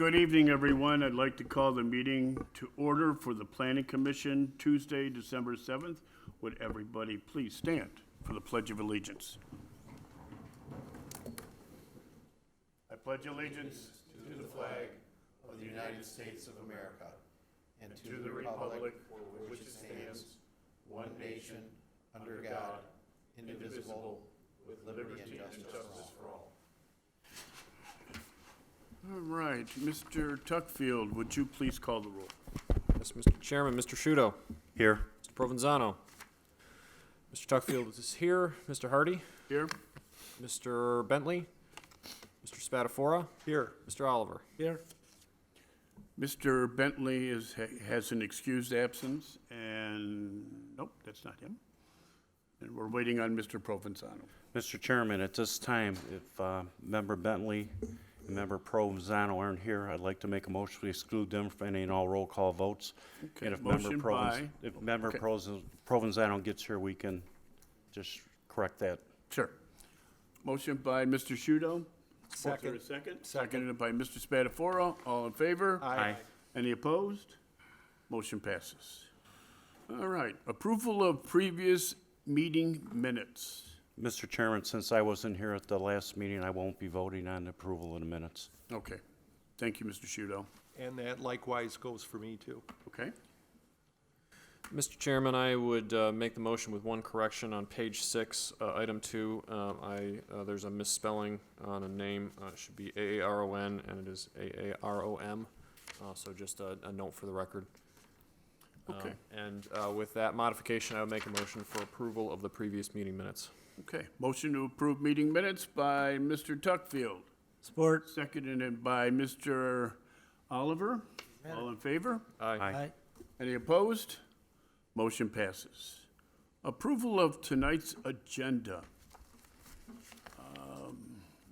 Good evening, everyone. I'd like to call the meeting to order for the Planning Commission, Tuesday, December 7th. Would everybody please stand for the Pledge of Allegiance? I pledge allegiance to the flag of the United States of America and to the republic for which it stands, one nation, under God, indivisible, with liberty and justice for all. All right, Mr. Tuckfield, would you please call the roll? Yes, Mr. Chairman, Mr. Shudo. Here. Mr. Provenzano. Mr. Tuckfield is here. Mr. Hardy. Here? Mr. Bentley. Mr. Spatafora. Here. Mr. Oliver. Here. Mr. Bentley has an excused absence, and nope, that's not him. And we're waiting on Mr. Provenzano. Mr. Chairman, at this time, if Member Bentley and Member Provenzano aren't here, I'd like to make a motion to exclude them from any and all roll call votes. Okay, And if motion by... Member Provenzano gets here, we can just correct that. Sure. Motion by Mr. Shudo. Second. Is there a second? Seconded by Mr. Spatafora. All in favor? Aye. Any opposed? Motion passes. All right. Approval of previous meeting minutes. Mr. Chairman, since I wasn't here at the last meeting, I won't be voting on the approval of the minutes. Okay. Thank you, Mr. Shudo. And that likewise goes for me, too. Okay. Mr. Chairman, I would make the motion with one correction on page 6, item 2. There's a misspelling on a name. It should be A-A-R-O-N, and it is A-A-R-O-M. So just a note for the record. Okay. And with that modification, I would make a motion for approval of the previous meeting minutes. Okay. Motion to approve meeting minutes by Mr. Tuckfield. Support. Seconded by Mr. Oliver. All in favor? Aye. Any opposed? Motion passes. Approval of tonight's agenda.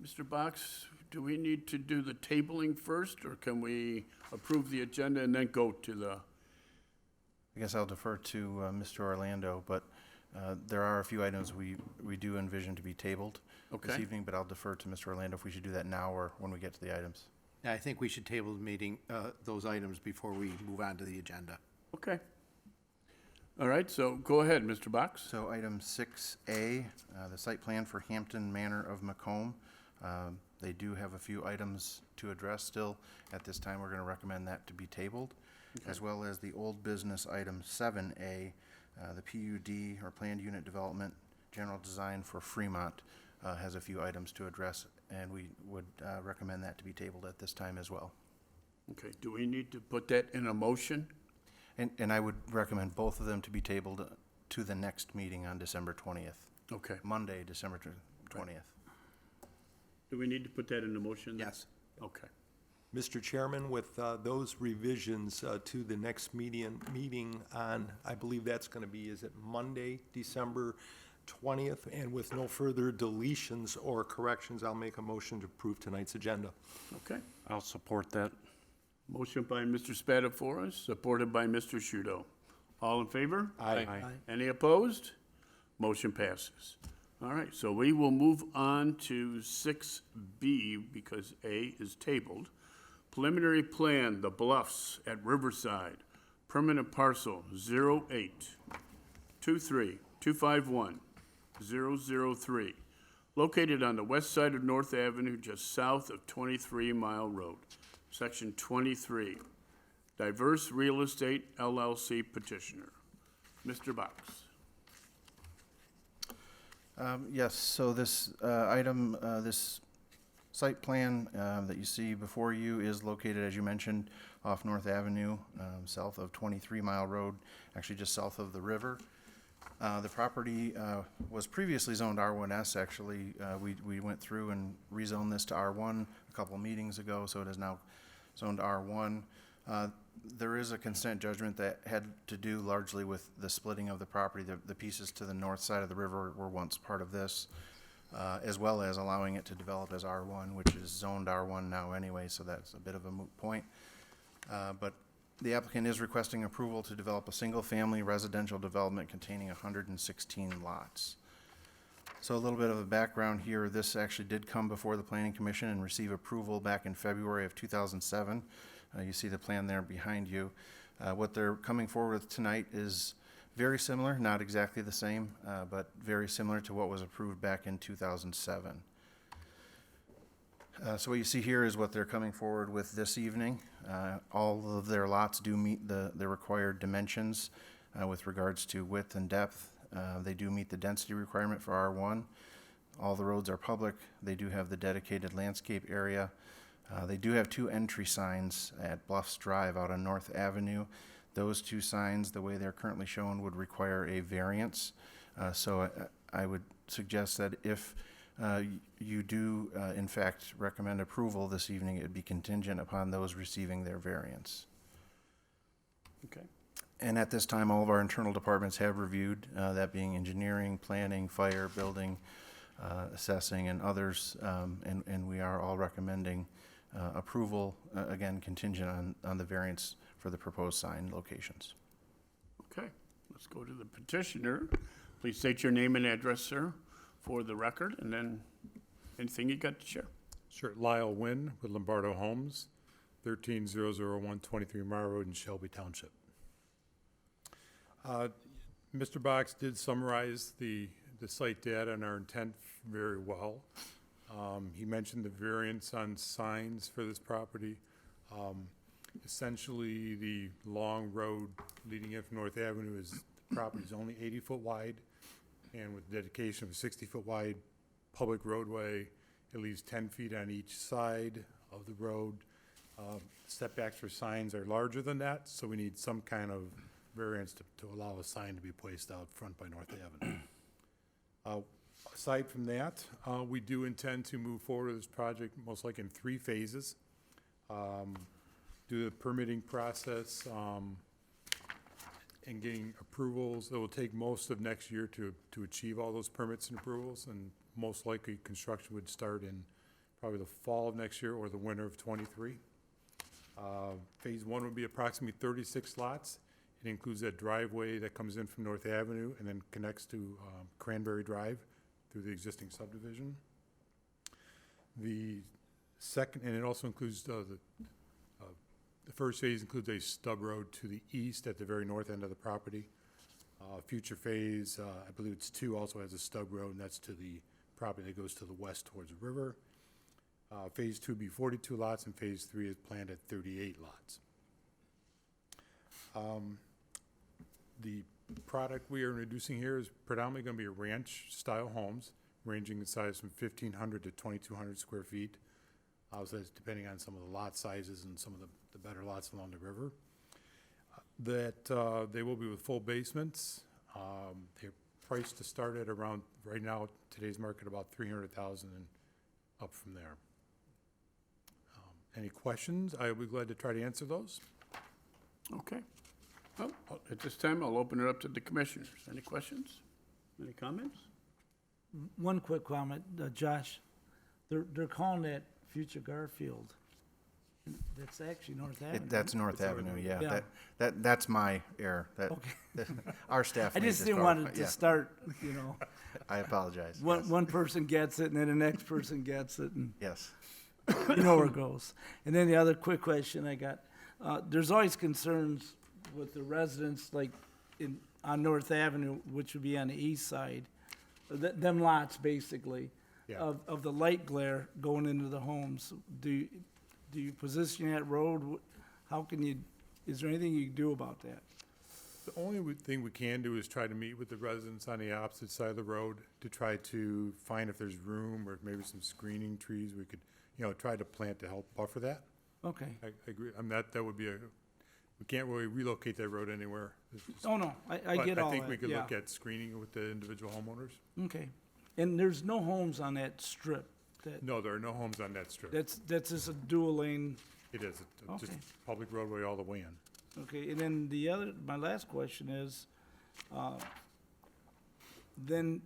Mr. Box, do we need to do the tabling first, or can we approve the agenda and then go to the... I guess I'll defer to Mr. Orlando, but there are a few items we do envision to be tabled this Okay. evening, but I'll defer to Mr. Orlando if we should do that now or when we get to the items. I think we should table the meeting, those items before we move on to the agenda. Okay. All right, so go ahead, Mr. Box. So item 6A, the site plan for Hampton Manor of Macomb. They do have a few items to address still. At this time, we're going to recommend that to be tabled, as well as the old business item 7A, the PUD or Planned Unit Development General Design for Fremont has a few items to address, and we would recommend that to be tabled at this time as well. Okay, do we need to put that in a motion? And I would recommend both of them to be tabled to the next meeting on December 20th. Okay. Monday, December 20th. Do we need to put that in a motion? then? Yes. Okay. Mr. Chairman, with those revisions to the next meeting on, I believe that's going to be, is it Monday, December 20th? And with no further deletions or corrections, I'll make a motion to approve tonight's agenda. Okay. I'll support that. Motion by Mr. Spatafora, supported by Mr. Shudo. All in favor? Aye. Any opposed? Motion passes. All right, so we will move on to 6B because A is tabled. Preliminary plan, The Bluffs at Riverside, permanent parcel 0823251-003, located on the west side of North Avenue, just south of 23 Mile Road. Section 23, Diverse Real Estate LLC Petitioner. Mr. Box. Yes, so this item, this site plan that you see before you is located, as you mentioned, off North Avenue, south of 23 Mile Road, actually just south of the river. The property was previously zoned R1S, actually. We went through and rezoned this to R1 a couple meetings ago, so it is now zoned R1. There is a consent judgment that had to do largely with the splitting of the property. The pieces to the north side of the river were once part of this, as well as allowing it to develop as R1, which is zoned R1 now anyway, so that's a bit of a moot point. But the applicant is requesting approval to develop a single-family residential development containing 116 lots. So a little bit of a background here. This actually did come before the Planning Commission and receive approval back in February of 2007. You see the plan there behind you. What they're coming forward with tonight is very similar, not exactly the same, but very similar to what was approved back in 2007. So what you see here is what they're coming forward with this evening. All of their lots do meet the required dimensions with regards to width and depth. They do meet the density requirement for R1. All the roads are public. They do have the dedicated landscape area. They do have 2 entry signs at Bluffs Drive out on North Avenue. Those 2 signs, the way they're currently shown, would require a variance. So I would suggest that if you do, in fact, recommend approval this evening, it would be contingent upon those receiving their variance. Okay. And at this time, all of our internal departments have reviewed, that being engineering, planning, fire, building, assessing, and others, and we are all recommending approval, again, contingent on the variance for the proposed sign locations. Okay, let's go to the petitioner. Please state your name and address, sir, for the record, and then anything you got to share. Sure. Lyle Wynn with Lombardo Homes, 13001 23 Manor Road in Shelby Township. Mr. Box did summarize the site data and our intent very well. He mentioned the variance on signs for this property. Essentially, the long road leading in from North Avenue is, the property is only 80 foot wide, and with dedication of a 60 foot wide public roadway, it leaves 10 feet on each side of the road. Setbacks for signs are larger than that, so we need some kind of variance to allow a sign to be placed out front by North Avenue. Aside from that, we do intend to move forward with this project most likely in 3 phases. Do the permitting process and getting approvals. It will take most of next year to achieve all those permits and approvals, and most likely construction would start in probably the fall of next year or the winter of '23. Phase 1 would be approximately 36 lots. It includes that driveway that comes in from North Avenue and then connects to Cranberry Drive through the existing subdivision. The second, and it also includes the first phase includes a stub road to the east at the very north end of the property. Future phase, I believe it's 2, also has a stub road, and that's to the property that goes to the west towards the river. Phase 2 would be 42 lots, and phase 3 is planned at 38 lots. The product we are introducing here is predominantly going to be ranch-style homes, ranging in size from 1,500 to 2,200 square feet. So that's depending on some of the lot sizes and some of the better lots along the river. They will be with full basements. They're priced to start at around, right now, today's market, about $300,000 and up from there. Any questions? I will be glad to try to answer those. Okay. Well, at this time, I'll open it up to the commissioners. Any questions? Any comments? One quick comment, Josh. They're calling that Future Garfield. That's actually North Avenue. That's North Avenue, yeah. Yeah. That's my error. Okay. Our staff I made just this didn't problem. want it to Yeah, start, I apologize. one, Yes. one person gets it and then the next person gets it and Yes. you know where it goes. And then the other quick question I got, there's always concerns with the residents like on North Avenue, which would be on the east side, them lots basically, Yeah. of the light glare going into the homes. Do you position that road? Is there anything you can do about that? The only thing we can do is try to meet with the residents on the opposite side of the road to try to find if there's room or maybe some screening trees we could, try to plant to help buffer that. Okay. I agree. I mean, that would be we can't really relocate that road anywhere. It's just- Oh, no, I but get all that, I think we could yeah. look at screening with the individual homeowners. Okay. And there's no homes on that strip? No, there are no homes on that strip. That's just a dual lane? It is, just Okay. public roadway all the way in. Okay, and then my last question is, then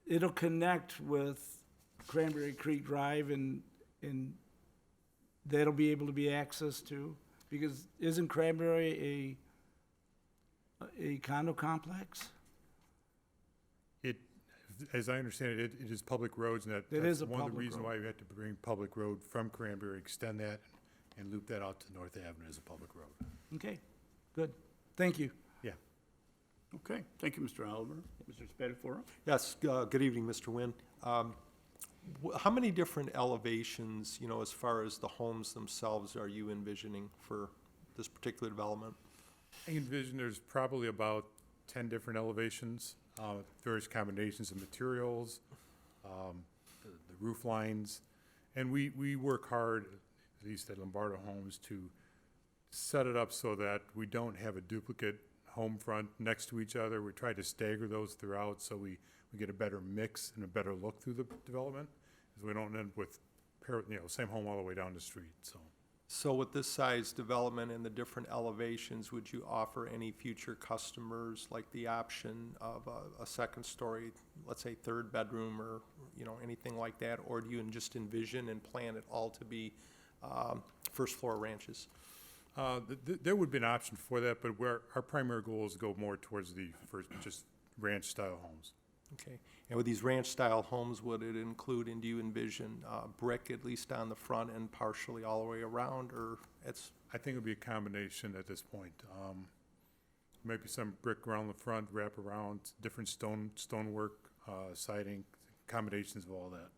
it'll connect with Cranberry Creek Drive and that'll be able to be accessed to? Because isn't Cranberry a condo complex? as I understand it, it is public roads, and It that's is a one of the public reasons road. why we had to bring public road from Cranberry, extend that, and loop that out to North Avenue as a public road. Okay, good. Thank you. Yeah. Okay, thank you, Mr. Oliver. Mr. Spatafora? Yes, good evening, Mr. Nguyen. How many different elevations, as far as the homes themselves, are you envisioning for this particular development? I envision there's probably about 10 different elevations, various combinations of materials, the roof lines. And we work hard, at least at Lombardo Homes, to set it up so that we don't have a duplicate home front next to each other. We try to stagger those throughout so we get a better mix and a better look through the development, as we don't end up with, same home all the way down the street, so. So with this size development and the different elevations, would you offer any future customers like the option of a second story, let's say third bedroom, or, anything like that? Or do you just envision and plan it all to be first floor ranches? There would be an option for that, but our primary goal is to go more towards the first, just ranch-style homes. Okay, and with these ranch-style homes, would it include, and do you envision brick at least on the front and partially all the way around, or it's? I think it would be a combination at this point. Maybe some brick around the front, wrap around, different stonework, siding, combinations of all that.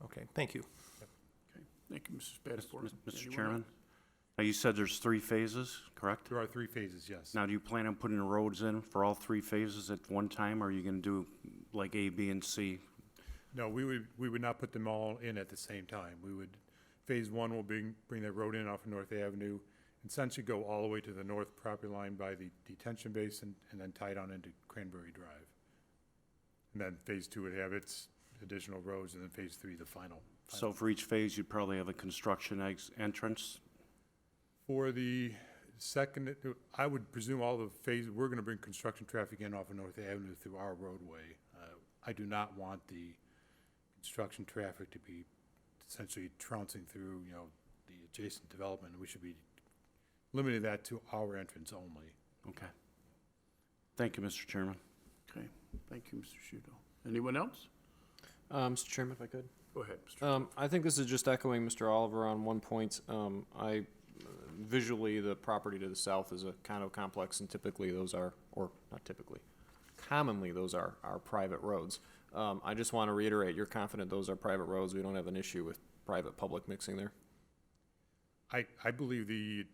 Okay, thank you. Okay, thank you, Mr. Spatafora. Mr. Anyone Chairman? else? Now, you said there's 3 phases, correct? There are 3 phases, yes. Now, do you plan on putting the roads in for all 3 phases at one time, or are you gonna do like A, B, and C? No, we would not put them all in at the same time. Phase 1 will bring that road in off of North Avenue, and essentially go all the way to the north property line by the detention basin, and then tie down into Cranberry Drive. And then phase 2 would have its additional roads, and then phase 3, the final. So for each phase, you'd probably have a construction entrance? For the second, I would presume all the phases, we're gonna bring construction traffic in off of North Avenue through our roadway. I do not want the construction traffic to be essentially trouncing through, the adjacent development. We should be limiting that to our entrance only. Okay. Thank you, Mr. Chairman. Okay, thank you, Mr. Shudo. Anyone else? Mr. Chairman, if I could. Go ahead, Mr. I think this is just echoing Mr. Oliver on one point. Visually, the property to the south is a condo complex, and typically those are, or not typically, commonly those are private roads. I just want to reiterate, you're confident those are private roads? We don't have an issue with private-public mixing there? I believe the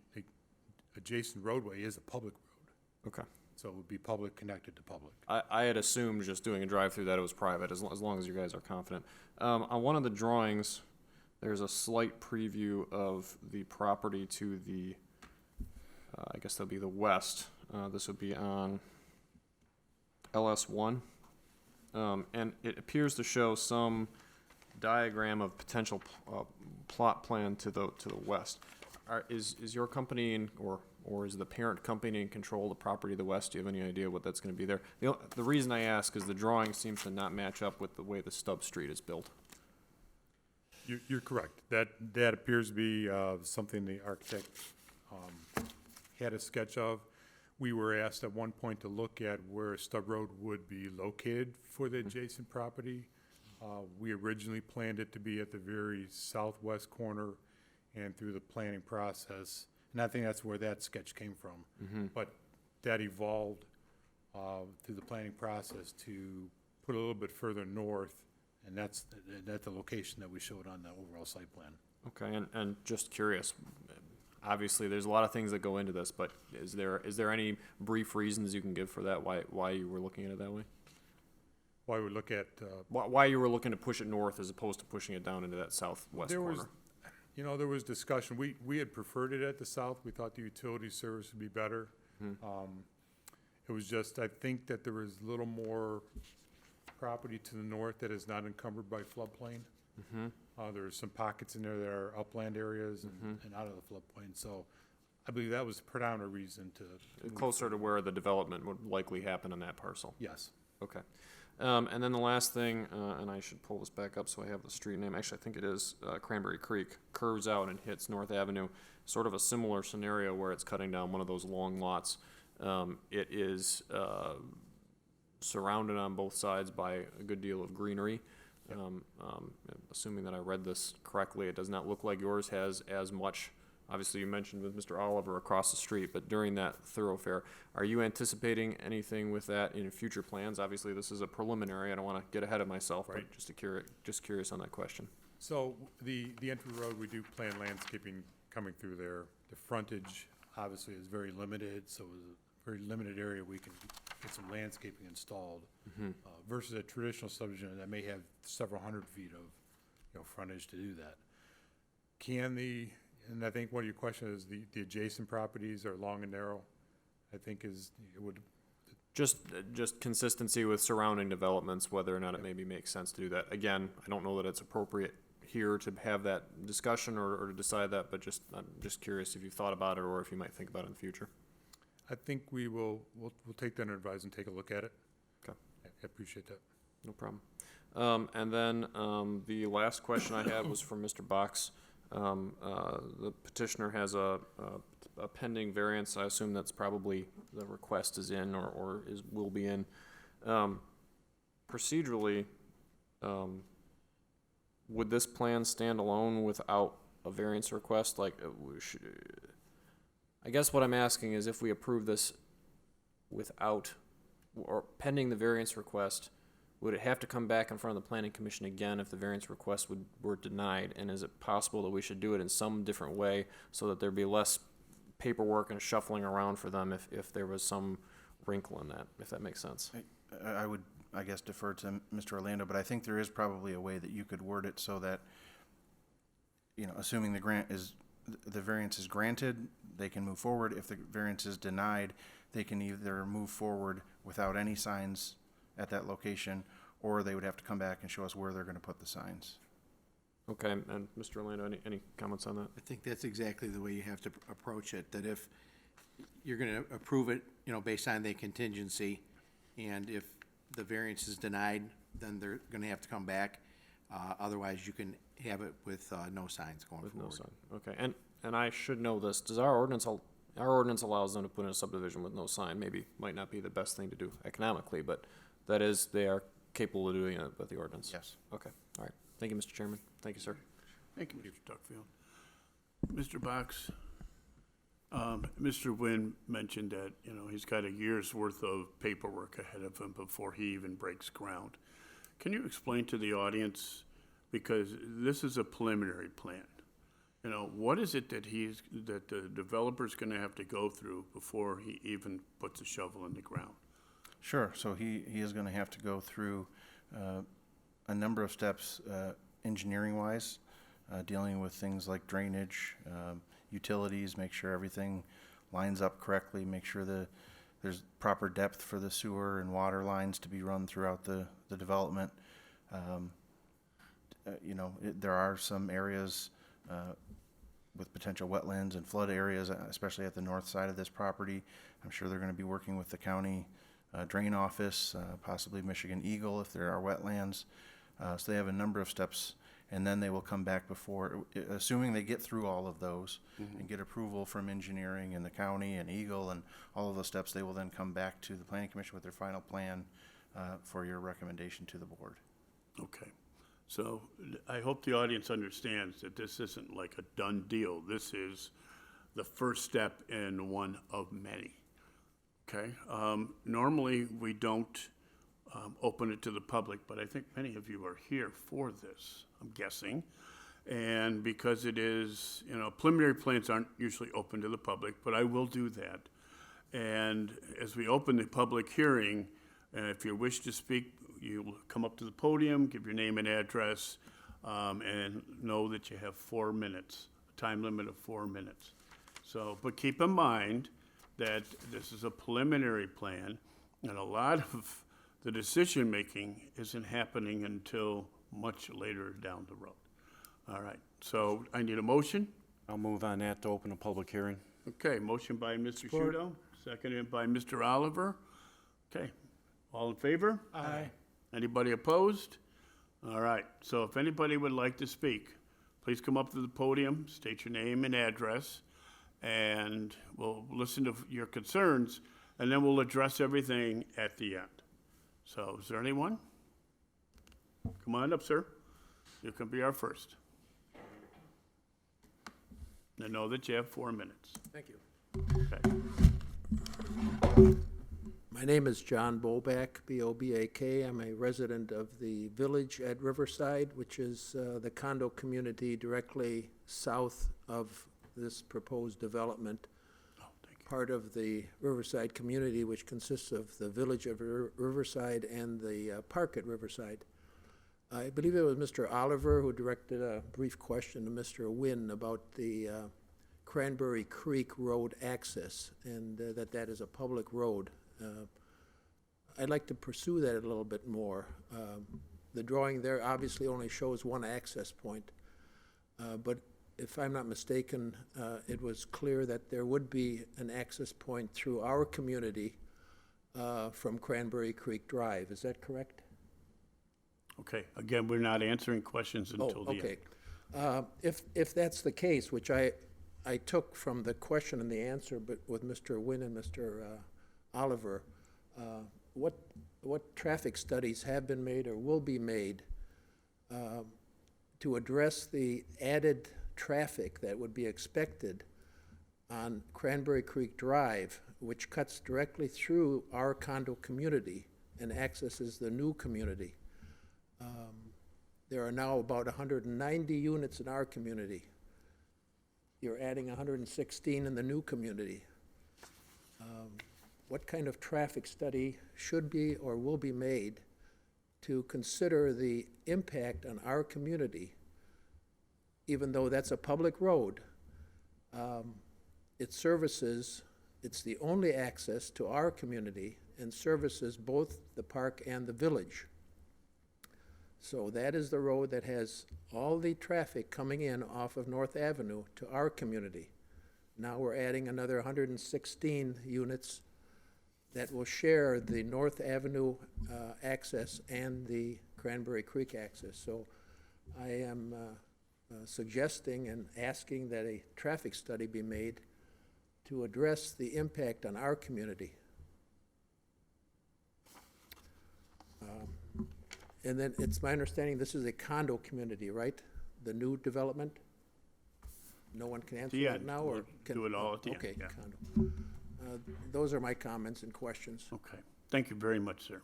adjacent roadway is a public road, Okay. so it would be public connected to public. I had assumed just doing a drive-through that it was private, as long as you guys are confident. On one of the drawings, there's a slight preview of the property to the, I guess that'll be the west. This would be on LS1. And it appears to show some diagram of potential plot plan to the west. Is your company or is the parent company in control of the property to the west? Do you have any idea what that's going to be there? The reason I ask is the drawing seems to not match up with the way the stub street is built. You're correct. That appears to be something the architect had a sketch of. We were asked at one point to look at where a stub road would be located for the adjacent property. We originally planned it to be at the very southwest corner and through the planning process. And I think that's where that sketch came from. But that evolved through the planning process to put a little bit further north, and that's the location that we showed on the overall site plan. Okay, and just curious, obviously, there's a lot of things that go into this, but is there any brief reasons you can give for that, why you were looking at it that way? Why we look at, Why you were looking to push it north as opposed to pushing it down into that southwest corner? there was discussion. We had preferred it at the south. We thought the utility service would be better. It was just, I think that there was a little more property to the north that is not encumbered by floodplain. There's some pockets in there that are upland areas and out of the floodplain. So I believe that was the predominant reason to. Closer to where the development would likely happen on that parcel. Yes. Okay. And then the last thing, and I should pull this back up so I have the street name. Actually, I think it is Cranberry Creek, curves out and hits North Avenue. Sort of a similar scenario where it's cutting down one of those long lots. It is surrounded on both sides by a good deal of greenery. Assuming that I read this correctly, it does not look like yours has as much. Obviously, you mentioned with Mr. Oliver across the street, but during that thoroughfare, are you anticipating anything with that in future plans? Obviously, this is a preliminary. I don't want to get ahead of myself, Right. but just curious on that question. So the entry road, we do plan landscaping coming through there. The frontage obviously is very limited, so it's a very limited area we can get some landscaping installed. Versus a traditional subdivision that may have several hundred feet of, frontage to do that. And I think one of your questions is the adjacent properties are long and narrow, I think it would, Just consistency with surrounding developments, whether or not it maybe makes sense to do that. Again, I don't know that it's appropriate here to have that discussion or to decide that, but I'm just curious if you've thought about it or if you might think about it in the future. I think we'll take that under advice and take a look at it. Okay. I appreciate that. No problem. And then the last question I had was from Mr. Box. The petitioner has a pending variance. I assume that's probably the request is in or will be in. Procedurally, would this plan stand alone without a variance request? I guess what I'm asking is if we approve this without or pending the variance request, would it have to come back in front of the planning commission again if the variance request were denied? And is it possible that we should do it in some different way so that there'd be less paperwork and shuffling around for them if there was some wrinkle in that, if that makes sense? I would, I guess, defer to Mr. Orlando, but I think there is probably a way that you could word it so that, assuming the variance is granted, they can move forward. If the variance is denied, they can either move forward without any signs at that location, or they would have to come back and show us where they're gonna put the signs. Okay, and Mr. Orlando, any comments on that? I think that's exactly the way you have to approach it, that if you're gonna approve it, based on the contingency, and if the variance is denied, then they're gonna have to come back. Otherwise, you can have it with no signs going With forward. no sign, okay. And I should know this, does our ordinance allows them to put in a subdivision with no sign? Maybe might not be the best thing to do economically, but that is, they are capable of doing it with the ordinance? Yes. Okay, all right. Thank you, Mr. Chairman. Thank you, sir. Thank you, Mr. Tuckfield. Mr. Box, Mr. Nguyen mentioned that, he's got a year's worth of paperwork ahead of him before he even breaks ground. Can you explain to the audience, because this is a preliminary plan, what is it that the developer's gonna have to go through before he even puts a shovel in the ground? Sure, so he is gonna have to go through a number of steps, engineering-wise, dealing with things like drainage, utilities, make sure everything lines up correctly, make sure there's proper depth for the sewer and water lines to be run throughout the development. There are some areas with potential wetlands and flood areas, especially at the north side of this property. I'm sure they're gonna be working with the county drain office, possibly Michigan Eagle if there are wetlands. So they have a number of steps, and then they will come back before, assuming they get through all of those and get approval from engineering and the county and Eagle and all of those steps, they will then come back to the planning commission with their final plan for your recommendation to the board. Okay, so I hope the audience understands that this isn't like a done deal. This is the first step in one of many. Okay, normally we don't open it to the public, but I think many of you are here for this, I'm guessing. And because it is, preliminary plans aren't usually open to the public, but I will do that. And as we open the public hearing, if you wish to speak, you come up to the podium, give your name and address, and know that you have 4 minutes, a time limit of 4 minutes. So, but keep in mind that this is a preliminary plan, and a lot of the decision-making isn't happening until much later down the road. All right, so I need a motion. I'll move on that to open a public hearing. Okay, motion by Mr. Support. Shudo, seconded by Mr. Oliver. Okay, all in favor? Aye. Anybody opposed? All right, so if anybody would like to speak, please come up to the podium, state your name and address, and we'll listen to your concerns, and then we'll address everything at the end. So is there anyone? Come on up, sir. You can be our first. I know that you have 4 minutes. Thank you. Okay. My name is John Bobak, B-O-B-A-K. I'm a resident of the village at Riverside, which is the condo community directly south of this proposed development. Oh, thank you. Part of the Riverside community, which consists of the village of Riverside and the park at Riverside. I believe it was Mr. Oliver who directed a brief question to Mr. Wynn about the Cranberry Creek Road access, and that is a public road. I'd like to pursue that a little bit more. The drawing there obviously only shows one access point, but if I'm not mistaken, it was clear that there would be an access point through our community from Cranberry Creek Drive. Is that correct? Okay, again, we're not answering questions until the end. Okay. If that's the case, which I took from the question and the answer, but with Mr. Wynn and Mr. Oliver, what traffic studies have been made or will be made to address the added traffic that would be expected on Cranberry Creek Drive, which cuts directly through our condo community and accesses the new community? There are now about 190 units in our community. You're adding 116 in the new community. What kind of traffic study should be or will be made to consider the impact on our community? Even though that's a public road, it services, it's the only access to our community and services both the park and the village. So that is the road that has all the traffic coming in off of North Avenue to our community. Now we're adding another 116 units that will share the North Avenue access and the Cranberry Creek access. So I am suggesting and asking that a traffic study be made to address the impact on our community. And then it's my understanding this is a condo community, right? The new development? No one can answer The that end. now, or We'll can? do it all at the end, Okay, yeah. condo. Those are my comments and questions. Okay, thank you very much, sir.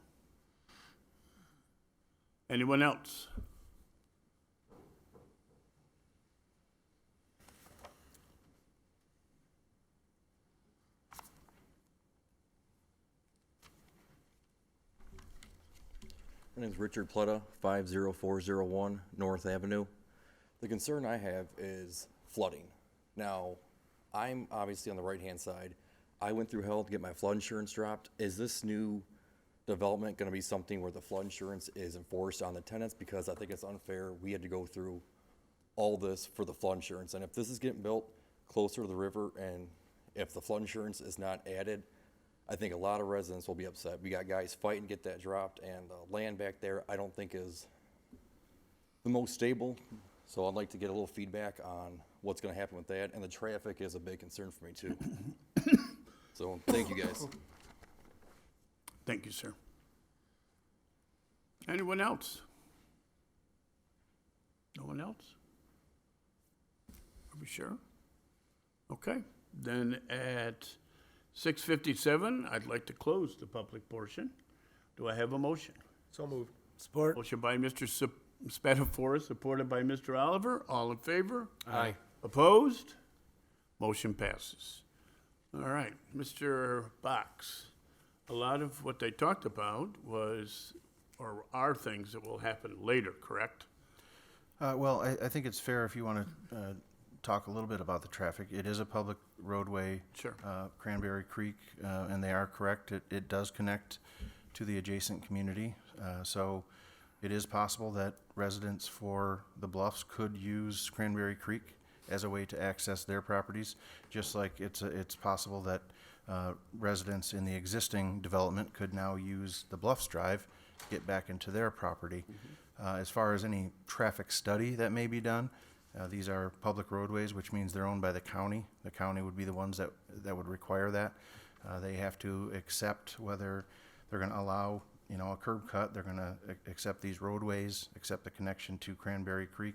Anyone else? My name is Richard Pletta, 50401 North Avenue. The concern I have is flooding. Now, I'm obviously on the right-hand side. I went through hell to get my flood insurance dropped. Is this new development going to be something where the flood insurance is enforced on the tenants? Because I think it's unfair. We had to go through all this for the flood insurance. And if this is getting built closer to the river and if the flood insurance is not added, I think a lot of residents will be upset. We got guys fighting to get that dropped, and the land back there I don't think is the most stable. So I'd like to get a little feedback on what's going to happen with that. And the traffic is a big concern for me too. So thank you guys. Thank you, sir. Anyone else? No one else? Are we sure? Okay, then at 6:57, I'd like to close the public portion. Do I have a motion? So moved. Support. Motion by Mr. Spatafora, supported by Mr. Oliver. All in favor? Aye. Opposed? Motion passes. All right, Mr. Box, a lot of what they talked about was, or are things that will happen later, correct? Well, I think it's fair if you want to talk a little bit about the traffic. It is a public roadway. Sure. Cranberry Creek, and they are correct. It does connect to the adjacent community. So it is possible that residents for the Bluffs could use Cranberry Creek as a way to access their properties, just like it's possible that residents in the existing development could now use the Bluffs Drive, get back into their property. As far as any traffic study that may be done, these are public roadways, which means they're owned by the county. The county would be the ones that would require that. They have to accept whether they're going to allow you know, a curb cut, they're gonna accept these roadways, accept the connection to Cranberry Creek.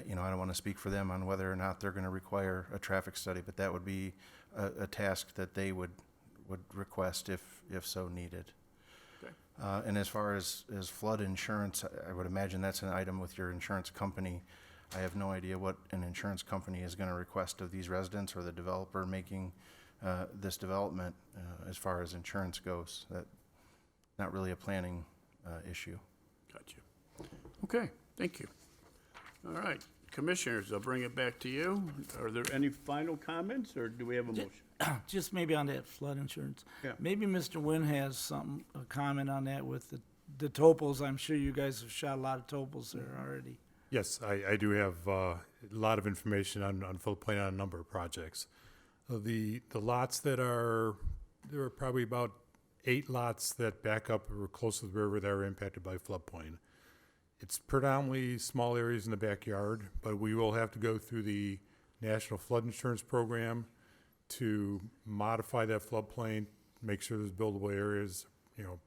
You know, I don't wanna speak for them on whether or not they're gonna require a traffic study, but that would be a task that they would request if so needed. Okay. And as far as flood insurance, I would imagine that's an item with your insurance company. I have no idea what an insurance company is gonna request of these residents or the developer making this development as far as insurance goes. That, not really a planning issue. Gotcha. Okay, thank you. All right, commissioners, I'll bring it back to you. Are there any final comments, or do we have a motion? Just maybe on that flood insurance. Yeah. Maybe Mr. Nguyen has a comment on that with the topos. I'm sure you guys have shot a lot of topos there already. Yes, I do have a lot of information on floodplain on a number of projects. The lots that are, there are probably about 8 lots that back up or close to the river that are impacted by floodplain. It's predominantly small areas in the backyard, but we will have to go through the National Flood Insurance Program to modify that floodplain, make sure there's buildable areas, you know,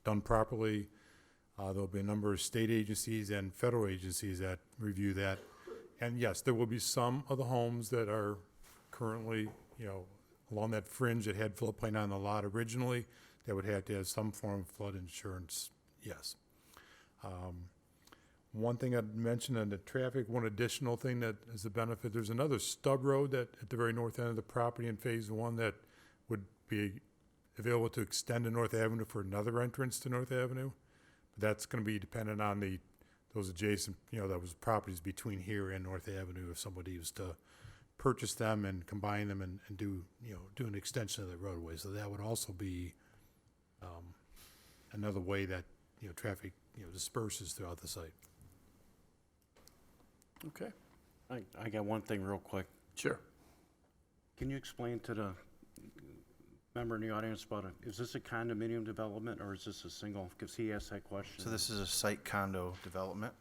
done properly. There'll be a number of state agencies and federal agencies that review that. And yes, there will be some of the homes that are currently, you know, along that fringe that had floodplain on the lot originally, that would have to have some form of flood insurance, yes. One thing I'd mention on the traffic, one additional thing that is a benefit, there's another stub road that at the very north end of the property in phase 1 that would be available to extend to North Avenue for another entrance to North Avenue. But that's gonna be dependent on those adjacent, you know, those properties between here and North Avenue, if somebody was to purchase them and combine them and do, you know, do an extension of the roadway. So that would also be another way that, you know, traffic, you know, disperses throughout the site. Okay, I got one thing real quick. sure. Can you explain to the member in the audience about is this a condominium development or is this a single? Because he asked that question. So this is a site condo development.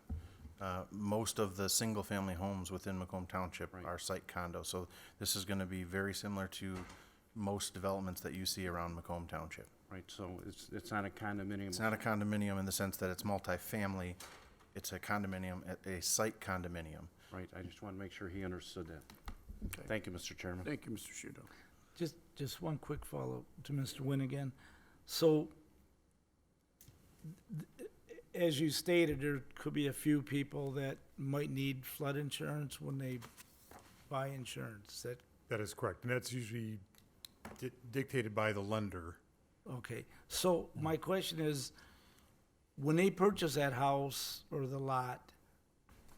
Most of the single-family homes within Macomb Township Right. are site condo. So this is gonna be very similar to most developments that you see around Macomb Township. Right, so it's not a condominium. It's not a condominium in the sense that it's multifamily. It's a condominium, a site condominium. Right, I just want to make sure he understood that. Okay. Thank you, Mr. Chairman. Thank you, Mr. Shudo. Just one quick follow to Mr. Nguyen again. So, as you stated, there could be a few people that might need flood insurance when they buy insurance. That is correct, and that's usually dictated by the lender. Okay, so my question is, when they purchase that house or the lot,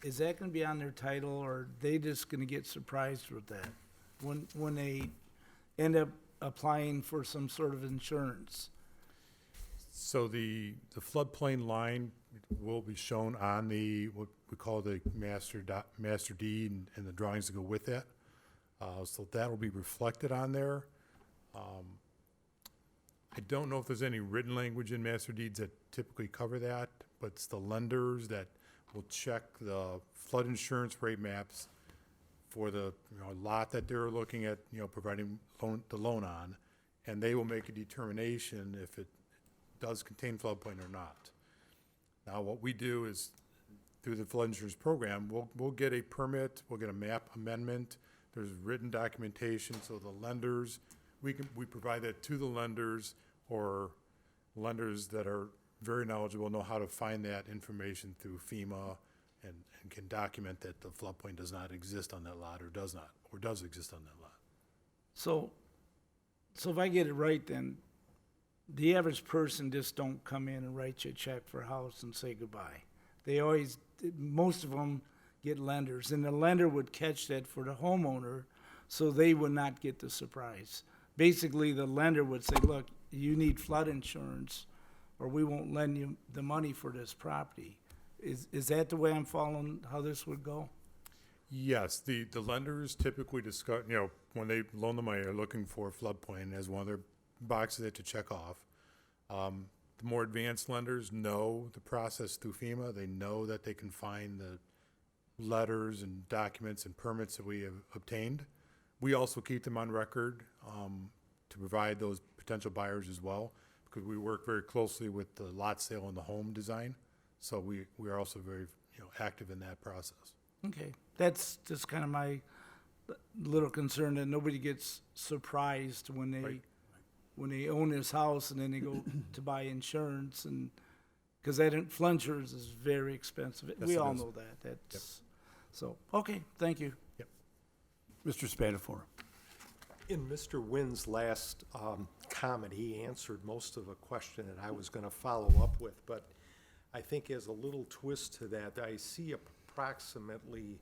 is that gonna be on their title, or are they just gonna get surprised with that? When they end up applying for some sort of insurance? So the floodplain line will be shown on what we call the master deed and the drawings that go with that. So that will be reflected on there. I don't know if there's any written language in master deeds that typically cover that, but it's the lenders that will check the flood insurance rate maps for the, you know, lot that they're looking at, you know, providing the loan on, and they will make a determination if it does contain floodplain or not. Now, what we do is, through the flood insurance program, we'll get a permit, we'll get a map amendment, there's written documentation, so the lenders, we provide that to the lenders, or lenders that are very knowledgeable know how to find that information through FEMA and can document that the floodplain does not exist on that lot or does exist on that lot. So if I get it right, then the average person just don't come in and write you a check for a house and say goodbye. They always, most of them get lenders, and the lender would catch that for the homeowner, so they would not get the surprise. Basically, the lender would say, look, you need flood insurance, or we won't lend you the money for this property. Is that the way I'm following how this would go? Yes, the lenders typically discuss, you know, when they loan the money, are looking for floodplain as one of their boxes they have to check off. The more advanced lenders know the process through FEMA. They know that they can find the letters and documents and permits that we have obtained. We also keep them on record to provide those potential buyers as well, because we work very closely with the lot sale and the home design. So we are also very, active in that process. Okay, that's just kind of my little concern, that nobody gets surprised when they own this house and then they go to buy insurance, and, because that Flunchers is very expensive. Yes, We it all is. know that, that's, so, okay, thank you. Mr. Spatafor. In Mr. Wynn's last comment, he answered most of a question that I was going to follow up with, but I think as a little twist to that, I see approximately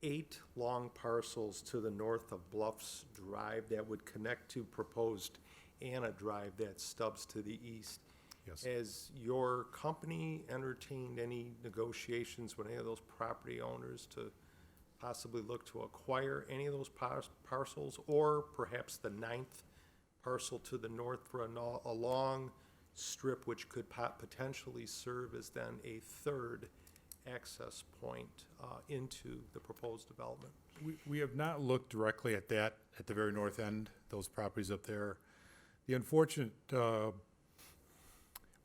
8 long parcels to the north of Bluffs Drive that would connect to proposed Anna Drive that stubs to the east. Yes. Has your company entertained any negotiations with any of those property owners to possibly look to acquire any of those parcels, or perhaps the 9th parcel to the north for a long strip which could potentially serve as then a 3rd access point into the proposed development? We have not looked directly at that at the very north end, those properties up there. The unfortunate,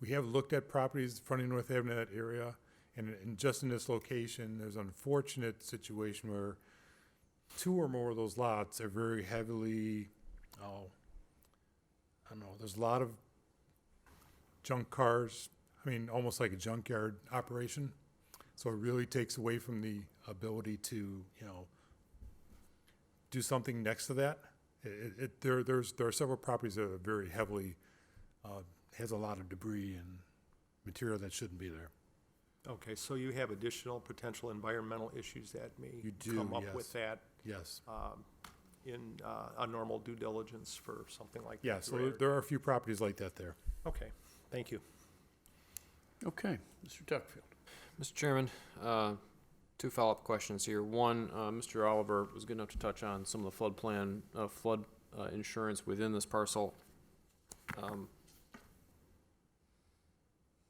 we have looked at properties fronting North Avenue, that area, and just in this location, there's an unfortunate situation where 2 or more of those lots are very heavily, I don't know, there's a lot of junk cars, almost like a junkyard operation. So it really takes away from the ability to, do something next to that. There are several properties that are very heavily, has a lot of debris and material that shouldn't be there. Okay, so you have additional potential environmental issues that may You do, come up yes. with that Yes. in a normal due diligence for something like that? Yeah, so there are a few properties like that there. Okay, thank you. Okay, Mr. Tuckfield. Mr. Chairman, 2 follow-up questions here. One, Mr. Oliver was good enough to touch on some of the flood insurance within this parcel.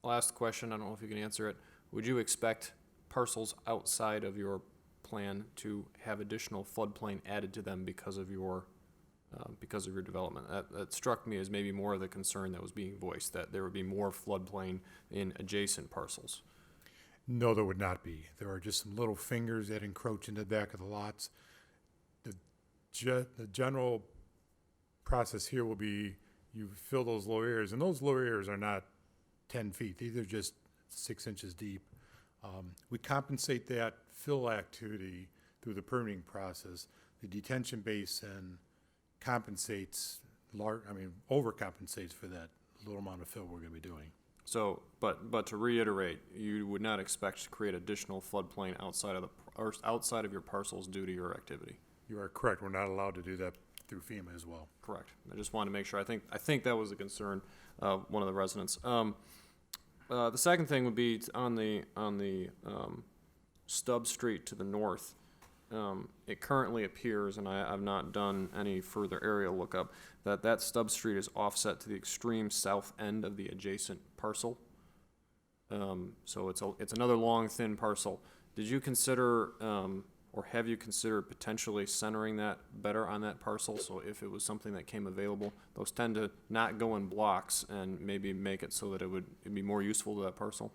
Last question, I don't know if you can answer it. Would you expect parcels outside of your plan to have additional floodplain added to them because of your development? That struck me as maybe more of the concern that was being voiced, that there would be more floodplain in adjacent parcels. No, there would not be. There are just some little fingers that encroach into the back of the lots. The general process here will be you fill those low areas, and those low areas are not 10 feet. These are just 6 inches deep. We compensate that fill activity through the permitting process. The detention basin compensates, overcompensates for that little amount of fill we're going to be doing. So, but to reiterate, you would not expect to create additional floodplain outside of your parcel's due to your activity? You are correct. We're not allowed to do that through FEMA as well. Correct. I just wanted to make sure. I think that was a concern of one of the residents. The second thing would be on the stub street to the north. It currently appears, and I've not done any further aerial lookup, that stub street is offset to the extreme south end of the adjacent parcel. So it's another long, thin parcel. Did you consider, or have you considered potentially centering that better on that parcel? So if it was something that came available, those tend to not go in blocks and maybe make it so that it'd be more useful to that parcel?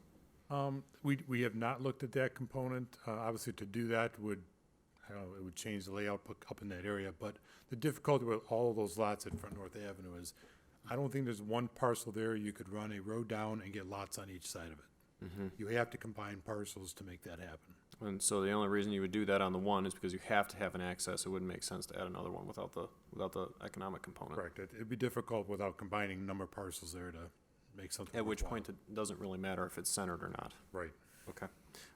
We have not looked at that component. Obviously, to do that it would change the layout up in that area. But the difficulty with all of those lots at Front North Avenue is I don't think there's one parcel there you could run a road down and get lots on each side of it. Mm-hmm. You have to combine parcels to make that happen. And so the only reason you would do that on the one is because you have to have an access. It wouldn't make sense to add another one without the economic component. Correct. It'd be difficult without combining a number of parcels there to make something At which worthwhile. point it doesn't really matter if it's centered or not. Right. Okay.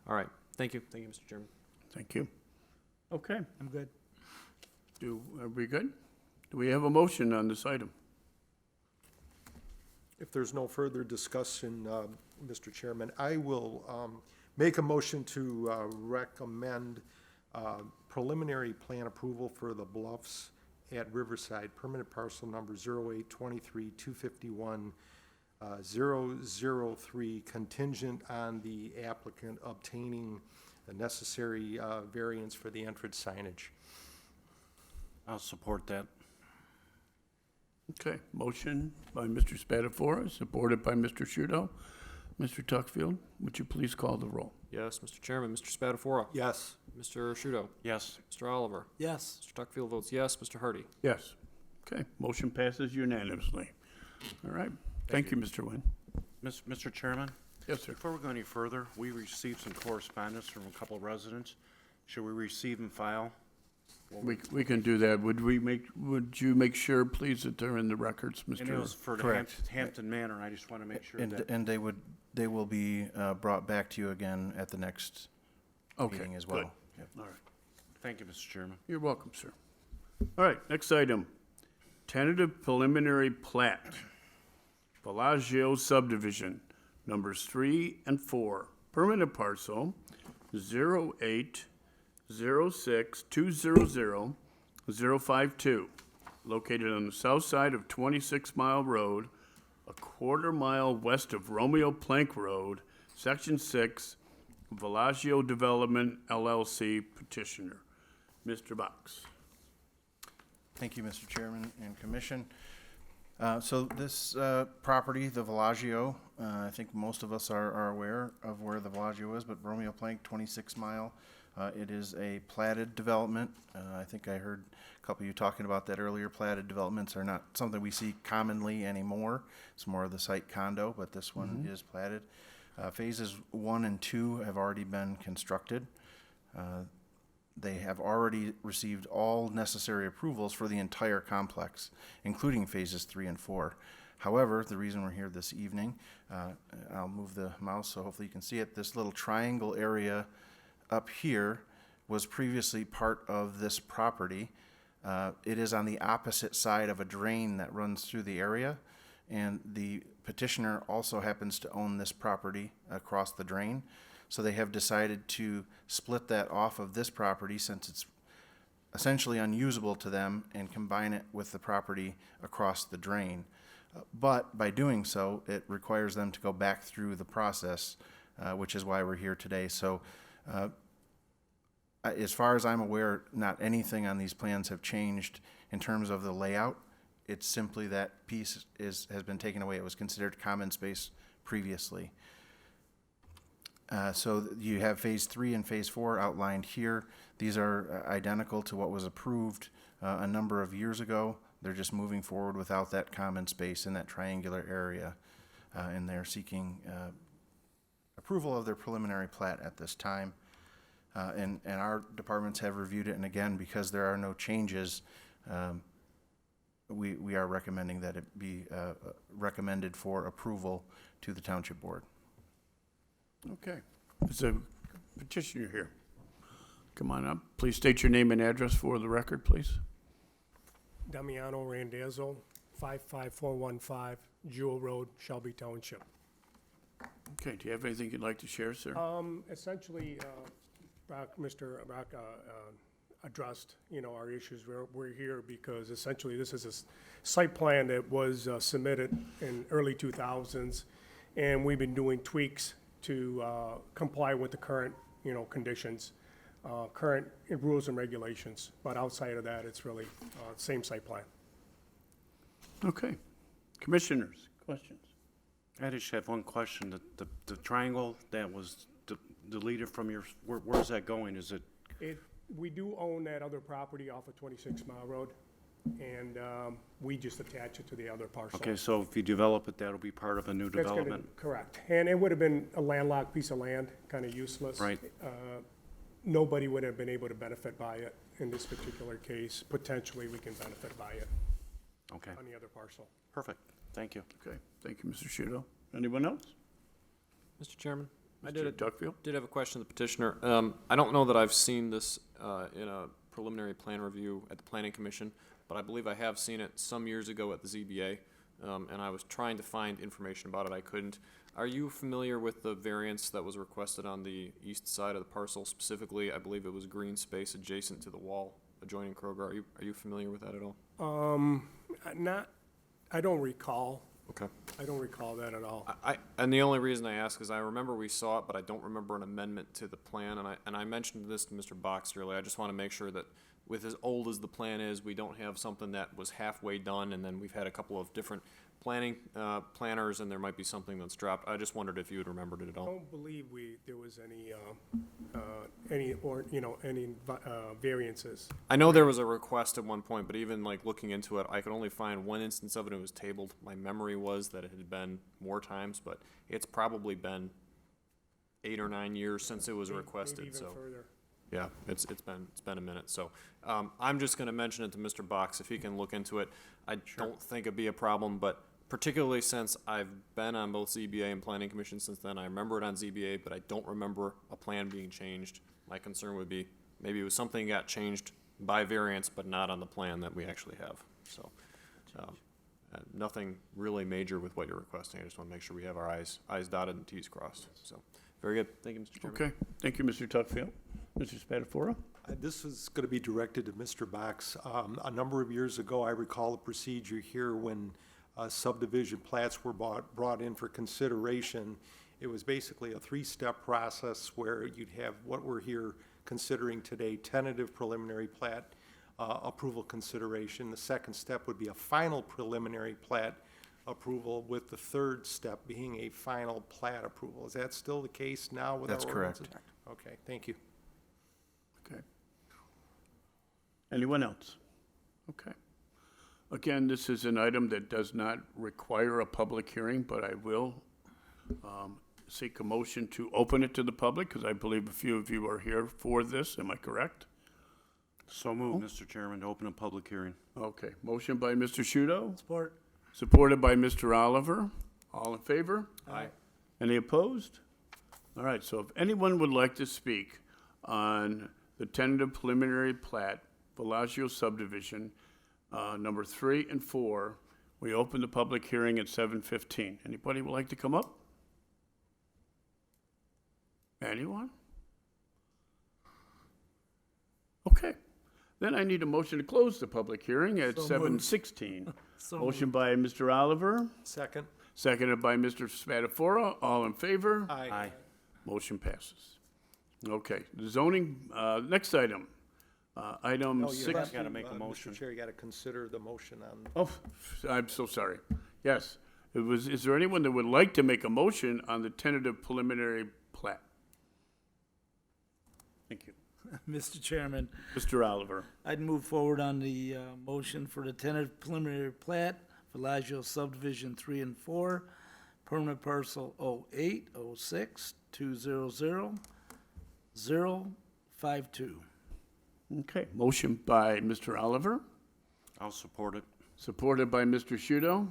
All right. Thank you. Thank you, Mr. Chairman. Thank you. Okay, I'm good. are we good? Do we have a motion on this item? If there's no further discussion, Mr. Chairman, I will make a motion to recommend preliminary plan approval for the Bluffs at Riverside, permanent parcel number 0823-251-003, contingent on the applicant obtaining the necessary variance for the entrance signage. I'll support that. Okay, motion by Mr. Spatafora, supported by Mr. Shudo. Mr. Tuckfield, would you please call the roll? Yes, Mr. Chairman, Mr. Spatafora. Yes. Mr. Shudo. Yes. Mr. Oliver. Yes. Mr. Tuckfield votes yes. Mr. Hardy. Yes. Okay, motion passes unanimously. All right, thank you, Mr. Nguyen. Mr. Chairman, Yes, sir. before we go any further, we received some correspondence from a couple of residents. Should we receive and file? We can do that. Would you make sure, please, that they're in the records, And it was Mr.? for the Correct. Hampton Manor. I just want to make sure And, that. and they will be brought back to you again at the next Okay, meeting as good. well. Yep. All right. Thank you, Mr. Chairman. You're welcome, sir. All right, next item. Tentative preliminary plat. Bellagio subdivision, numbers 3 and 4. Permanent parcel 0806200-052, located on the south side of 26 Mile Road, a quarter mile west of Romeo Plank Road, Section 6, Bellagio Development LLC petitioner. Mr. Box. Thank you, Mr. Chairman and Commission. So this property, the Bellagio, I think most of us are aware of where the Bellagio is, but Romeo Plank, 26 Mile, it is a platted development. I think I heard a couple of you talking about that earlier. Platted developments are not something we see commonly anymore. It's more of the site condo, but this one is platted. Phases 1 and 2 have already been constructed. They have already received all necessary approvals for the entire complex, including phases 3 and 4. However, the reason we're here this evening, I'll move the mouse so hopefully you can see it. This little triangle area up here was previously part of this property. It is on the opposite side of a drain that runs through the area, and the petitioner also happens to own this property across the drain. So they have decided to split that off of this property, since it's essentially unusable to them, and combine it with the property across the drain. But by doing so, it requires them to go back through the process, which is why we're here today. So as far as I'm aware, not anything on these plans have changed in terms of the layout. It's simply that piece has been taken away. It was considered common space previously. So you have phase 3 and phase 4 outlined here. These are identical to what was approved a number of years ago. They're just moving forward without that common space in that triangular area. And they're seeking approval of their preliminary plat at this time. And our departments have reviewed it, and again, because there are no changes, we are recommending that it be recommended for approval to the Township Board. Okay. Is a petitioner here? Come on up. Please state your name and address for the record, please. Damiano Randazzo, 55415 Jewel Road, Shelby Township. Okay, do you have anything you'd like to share, sir? Essentially, Mr. Brock addressed, our issues. We're here because essentially this is a site plan that was submitted in early 2000s, and we've been doing tweaks to comply with the current, conditions, current rules and regulations. But outside of that, it's really same site plan. Okay. Commissioners, questions? I just have one question. The triangle that was deleted from your, where's that going? Is it? We do own that other property off of 26 Mile Road, and we just attach it to the other parcel. Okay, so if you develop it, that'll be part of a new That's gonna- development? Correct. And it would have been a landlocked piece of land, kind of useless. Right. Nobody would have been able to benefit by it in this particular case. Potentially, we can benefit by it Okay, on the other parcel. perfect. Thank you. Okay, thank you, Mr. Shudo. Anyone else? Mr. Chairman, I Mr. did Tuckfield? have a question of the petitioner. I don't know that I've seen this in a preliminary plan review at the Planning Commission, but I believe I have seen it some years ago at the ZBA, and I was trying to find information about it. I couldn't. Are you familiar with the variance that was requested on the east side of the parcel? Specifically, I believe it was green space adjacent to the wall adjoining Kroger. Are you familiar with that at all? I don't recall Okay. I don't recall that at all. And the only reason I ask is I remember we saw it, but I don't remember an amendment to the plan, and I mentioned this to Mr. Box earlier. I just want to make sure that with as old as the plan is, we don't have something that was halfway done, and then we've had a couple of different planners, and there might be something that's dropped. I just wondered if you had remembered it at I all. don't believe there was any variances. I know there was a request at one point, but even like looking into it, I could only find one instance of it. It was tabled. My memory was that it had been more times, but it's probably been 8 or 9 years since it was requested. Maybe even So further. yeah, it's been a minute. So I'm just going to mention it to Mr. Box if he can look into it. I don't think it'd be a problem, but particularly since I've been on both ZBA and Planning Commission since then, I remember it on ZBA, but I don't remember a plan being changed. My concern would be maybe it was something that got changed by variance, but not on the plan that we actually have. So nothing really major with what you're requesting. I just want to make sure we have our I's dotted and T's crossed. So very good. Thank you, Mr. Chairman. Okay, thank you, Mr. Tuckfield. Mr. Spatafora? This is going to be directed to Mr. Box. A number of years ago, I recall a procedure here when subdivision plats were brought in for consideration. It was basically a three-step process where you'd have what we're here considering today, tentative preliminary plat approval consideration. The second step would be a final preliminary plat approval, with the third step being a final plat approval. Is that still the case now with our That's ordinances? correct. Okay, thank you. Okay. Anyone else? Okay. Again, this is an item that does not require a public hearing, but I will seek a motion to open it to the public, because I believe a few of you are here for this. Am I correct? So moved, Mr. Chairman, to open a public hearing. Okay. Motion by Mr. Shudo, Support. supported by Mr. Oliver. All in favor? Aye. Any opposed? All right, so if anyone would like to speak on the tentative preliminary plat, Bellagio subdivision, number 3 and 4, we open the public hearing at 7:15. Anybody would like to come up? Anyone? Okay, then I need a motion to close the public hearing at So moved. 7:16. So Motion by Mr. Oliver, Second? seconded by Mr. Spatafora. All in favor? Aye. Motion passes. Okay, the zoning, next item. Item No, you 6. Gotta make a motion. Mr. Chair, you got to consider the motion on, Oh, I'm so sorry. Yes, is there anyone that would like to make a motion on the tentative preliminary plat? Thank you. Mr. Chairman, Mr. Oliver. I'd move forward on the motion for the tentative preliminary plat, Bellagio subdivision 3 and 4, permanent parcel 0806200052. Okay, motion by Mr. Oliver, I'll support it. supported by Mr. Shudo.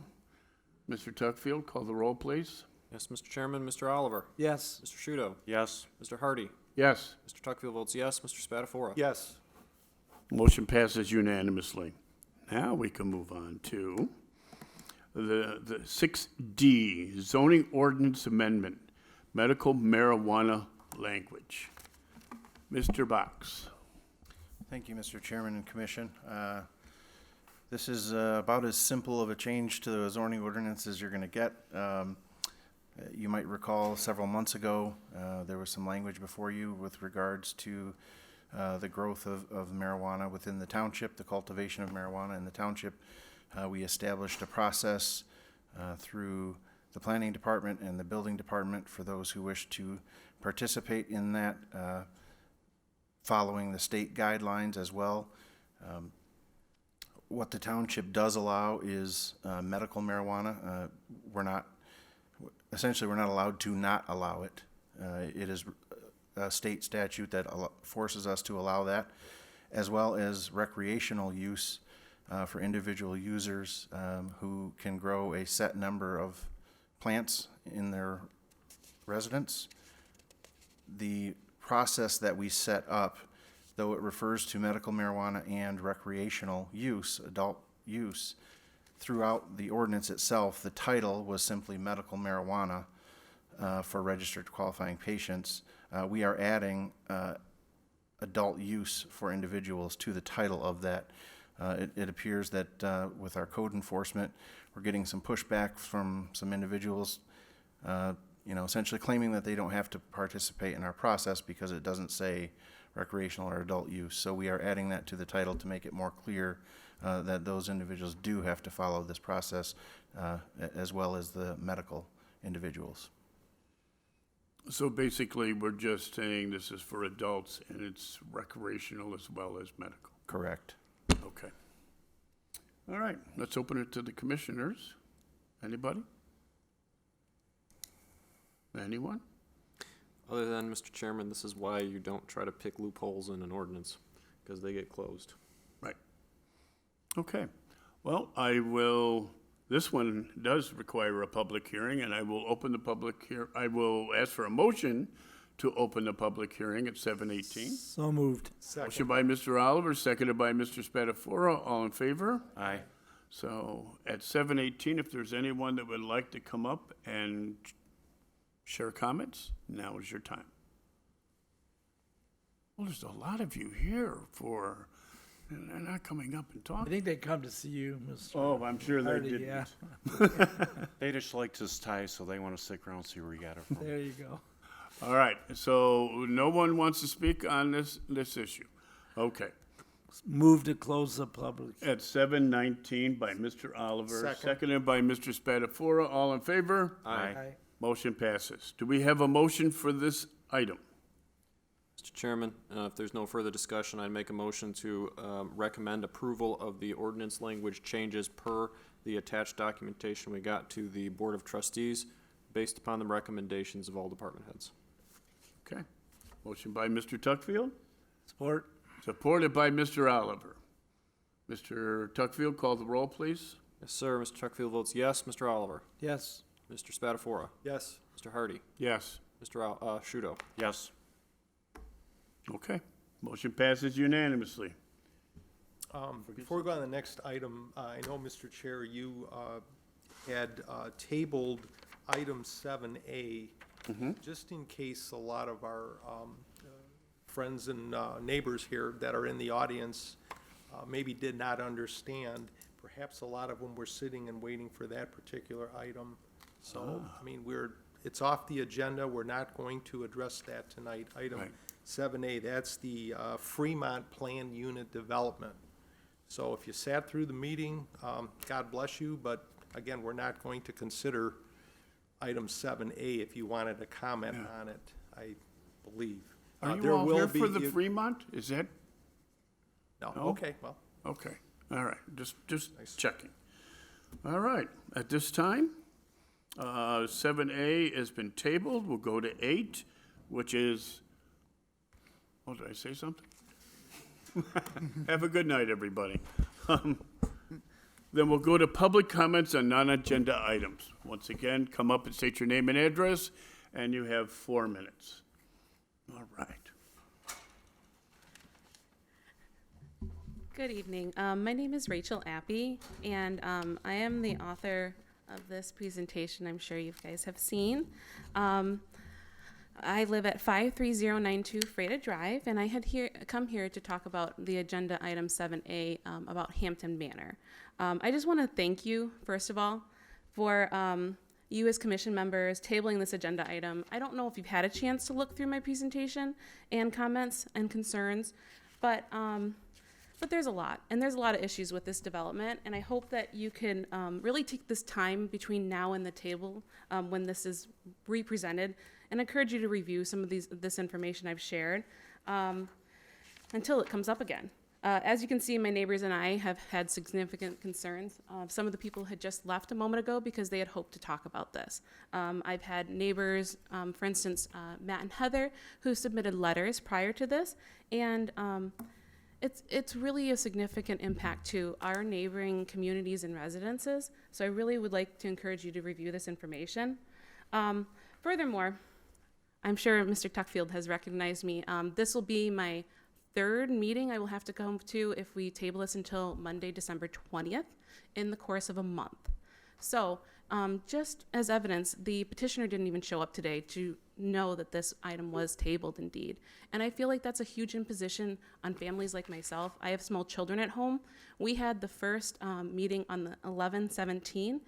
Mr. Tuckfield, call the roll, please. Yes, Mr. Chairman, Mr. Oliver, Yes. Mr. Shudo, Yes. Mr. Hardy, Yes, Mr. Tuckfield votes yes, Mr. Spatafora. yes. motion passes unanimously. Now we can move on to the 6D, zoning ordinance amendment, medical marijuana language. Mr. Box. Thank you, Mr. Chairman and Commission. This is about as simple of a change to the zoning ordinance as you're going to get. You might recall several months ago, there was some language before you with regards to the growth of marijuana within the township, the cultivation of marijuana in the township. We established a process through the planning department and the building department for those who wish to participate in that, following the state guidelines as well. What the township does allow is medical marijuana. Essentially, we're not allowed to not allow it. It is a state statute that forces us to allow that, as well as recreational use for individual users who can grow a set number of plants in their residence. The process that we set up, though it refers to medical marijuana and recreational use, adult use, throughout the ordinance itself, the title was simply medical marijuana for registered qualifying patients. We are adding adult use for individuals to the title of that It appears that with our code enforcement, we're getting some pushback from some individuals, essentially claiming that they don't have to participate in our process because it doesn't say recreational or adult use. So we are adding that to the title to make it more clear that those individuals do have to follow this process, as well as the medical individuals. So basically, we're just saying this is for adults and it's recreational as well as medical. Correct. Okay. All right, let's open it to the commissioners. Anybody? Anyone? Other than, Mr. Chairman, this is why you don't try to pick loopholes in an ordinance, because they get closed. Right. Okay. Well, this one does require a public hearing, and I will open the I will ask for a motion to open the public hearing at 7:18. So moved. Motion by Mr. Oliver, seconded by Mr. Spatafora. All in favor? Aye. So at 7:18, if there's anyone that would like to come up and share comments, now is your time. Well, there's a lot of you here and they're not coming up and I talking. think they come to see you, Mr. Oh, I'm sure they Hardy, did. yeah. They just liked his tie, so they want to stick around and see where he got it from. There you go. All right, so no one wants to speak on this issue. Okay. Move to close the public. At 7:19 by Mr. Oliver, Second. seconded by Mr. Spatafora. All in favor? Aye. Motion passes. Do we have a motion for this item? Mr. Chairman, if there's no further discussion, I'd make a motion to recommend approval of the ordinance language changes per the attached documentation we got to the Board of Trustees, based upon the recommendations of all department heads. Okay. Motion by Mr. Tuckfield, Support. supported by Mr. Oliver. Mr. Tuckfield, call the roll, please. Yes, sir. Mr. Tuckfield votes yes. Mr. Oliver? Yes. Mr. Spatafora? Yes. Mr. Hardy? Yes. Mr. Shudo? Yes. Okay. Motion passes unanimously. Before we go on to the next item, I know, Mr. Chair, you had tabled item 7A, just in case a lot of our friends and neighbors here that are in the audience maybe did not understand. Perhaps a lot of them were sitting and waiting for that particular item. So, I mean, it's off the agenda. We're not going to address that tonight. Item Right. 7A, that's the Fremont Planned Unit Development. So if you sat through the meeting, God bless you, but again, we're not going to consider item 7A if you wanted to comment on it, I believe. Are you There all will here be- for the Fremont? Is that? No, No? okay, well, Okay. All right. Just checking. All right. At this time, 7A has been tabled. We'll go to 8, which is, oh, did I say something? Have a good night, everybody. Then we'll go to public comments on non-agenda items. Once again, come up and state your name and address, and you have 4 minutes. All right. Good evening. My name is Rachel Appy, and I am the author of this presentation I'm sure you guys have seen. I live at 53092 Freda Drive, and I had come here to talk about the agenda item 7A about Hampton Banner. I just want to thank you, first of all, for you as commission members tabling this agenda item. I don't know if you've had a chance to look through my presentation and comments and concerns, but there's a lot, and there's a lot of issues with this development, and I hope that you can really take this time between now and the table when this is represented, and encourage you to review some of this information I've shared until it comes up again. As you can see, my neighbors and I have had significant concerns. Some of the people had just left a moment ago because they had hoped to talk about this. I've had neighbors, for instance, Matt and Heather, who submitted letters prior to this, and it's really a significant impact to our neighboring communities and residences. So I really would like to encourage you to review this information. Furthermore, I'm sure Mr. Tuckfield has recognized me. This will be my 3rd meeting I will have to come to if we table this until Monday, December 20th, in the course of a month. So Just as evidence, the petitioner didn't even show up today to know that this item was tabled indeed. And I feel like that's a huge imposition on families like myself. I have small children at home. We had the first meeting on the 11/17,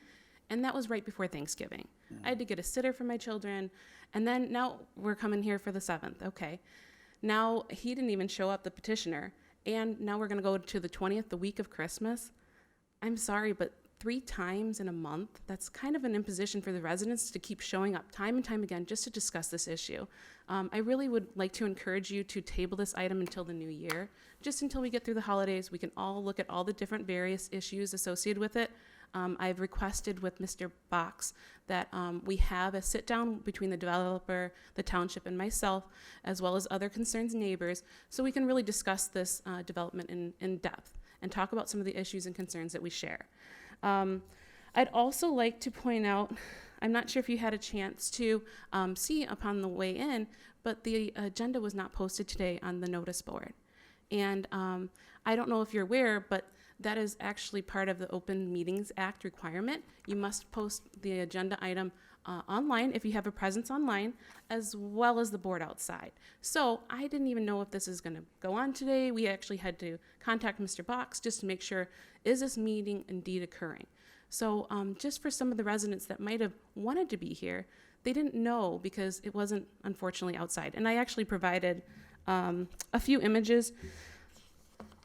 and that was right before Thanksgiving. I had to get a sitter for my children, and then now we're coming here for the 7th. Okay. Now he didn't even show up, the petitioner, and now we're going to go to the 20th, the week of Christmas. I'm sorry, but 3 times in a month, that's kind of an imposition for the residents to keep showing up time and time again just to discuss this issue. I really would like to encourage you to table this item until the new year, just until we get through the holidays. We can all look at all the different various issues associated with it. I've requested with Mr. Box that we have a sit-down between the developer, the township, and myself, as well as other concerned neighbors, so we can really discuss this development in depth and talk about some of the issues and concerns that we share. I'd also like to point out, I'm not sure if you had a chance to see upon the way in, but the agenda was not posted today on the notice board. And I don't know if you're aware, but that is actually part of the Open Meetings Act requirement. You must post the agenda item online if you have a presence online, as well as the board outside. So I didn't even know if this is going to go on today. We actually had to contact Mr. Box just to make sure, is this meeting indeed occurring? So just for some of the residents that might have wanted to be here, they didn't know because it wasn't, unfortunately, outside. And I actually provided a few images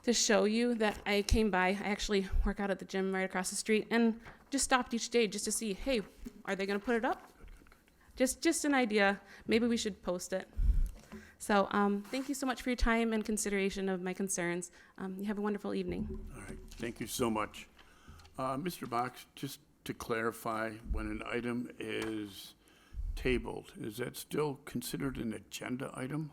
to show you that I came by. I actually work out at the gym right across the street and just stopped each day just to see, hey, are they going to put it up? Just an idea. Maybe we should post it. So thank you so much for your time and consideration of my concerns. You have a wonderful evening. All right, thank you so much. Mr. Box, just to clarify, when an item is tabled, is that still considered an agenda item?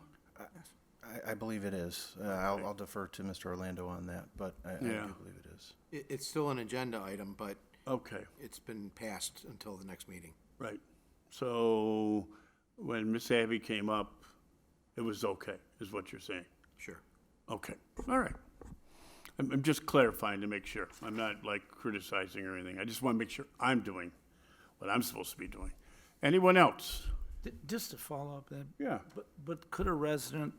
I believe it is. I'll defer to Mr. Orlando on that, but I do Yeah. believe it is. It's still an agenda item, but Okay, it's been passed until the next meeting. right. So when Miss Abby came up, it was okay, is what you're saying? Sure. Okay, all right. I'm just clarifying to make sure. I'm not like criticizing or anything. I just want to make sure I'm doing what I'm supposed to be doing. Anyone else? Just to follow up that, Yeah. but could a resident,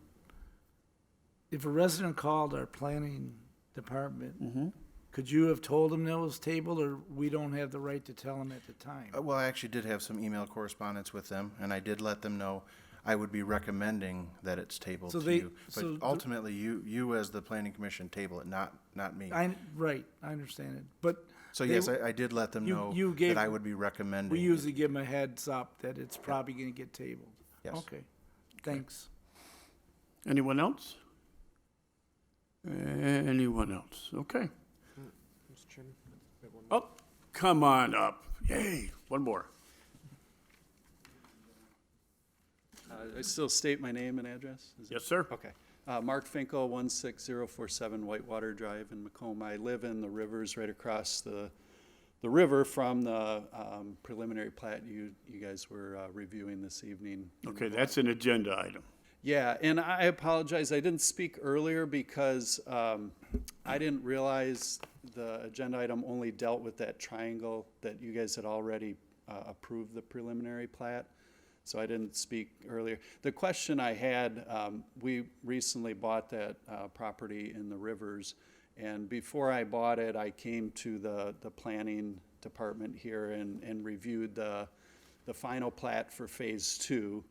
if a resident called our planning department, could you have told them that was tabled, or we don't have the right to tell them at the time? Well, I actually did have some email correspondence with them, and I did let them know I would be recommending that it's tabled So to they- you. so But the- ultimately, you as the planning commission table it, not me. Right, I understand it, but. So they- yes, I did let them you- know you gave- that I would be recommending. We usually give them a heads up that it's probably gonna get tabled. Yes. Okay, thanks. Anyone else? Anyone else? Okay. Mr. Chairman? I have one more. Oh, come on up. Yay, one more. I still state my name and address? Is it- Yes, sir. Okay. Mark Finkel, 16047 Whitewater Drive in Macomb. I live in the Rivers right across the river from the preliminary plat you guys were reviewing this evening. Okay, that's an agenda item. Yeah, and I apologize, I didn't speak earlier because I didn't realize the agenda item only dealt with that triangle that you guys had already approved the preliminary plat. So I didn't speak earlier. The question I had, we recently bought that property in the Rivers, and before I bought it, I came to the planning department here and reviewed the final plat for Phase 2,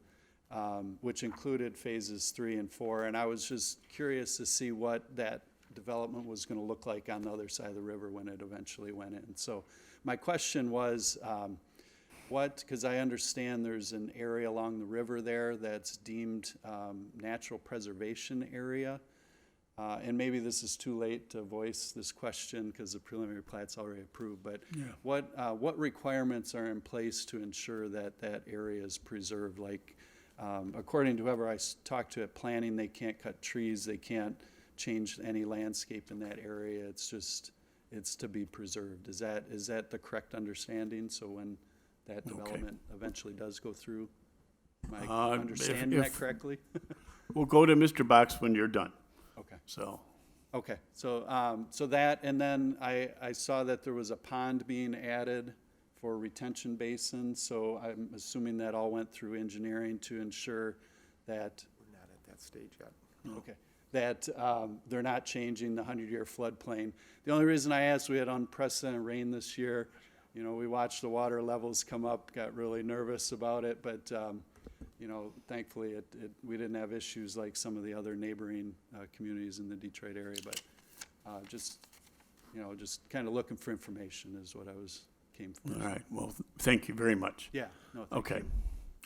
which included Phases 3 and 4, and I was just curious to see what that development was going to look like on the other side of the river when it eventually went in. So my question was, because I understand there's an area along the river there that's deemed natural preservation area, and maybe this is too late to voice this question because the preliminary plat's already approved, but what requirements are in place to ensure that that area is preserved? Like, according to whoever I talked to at planning, they can't cut trees, they can't change any landscape in that area, it's to be preserved. Is that the correct understanding? So when that development eventually does go through, am I understanding that correctly? We'll go to Mr. Box when you're done. Okay. So, Okay, so that, and then I saw that there was a pond being added for retention basins, so I'm assuming that all went through engineering to ensure that, We're not at that stage yet. okay, that they're not changing the 100-year floodplain. The only reason I asked, we had unprecedented rain this year. You know, we watched the water levels come up, got really nervous about it, but, you know, thankfully we didn't have issues like some of the other neighboring communities in the Detroit area, but just, you know, just kind of looking for information is what came from. All right, well, thank you very much. Yeah, no, thank Okay.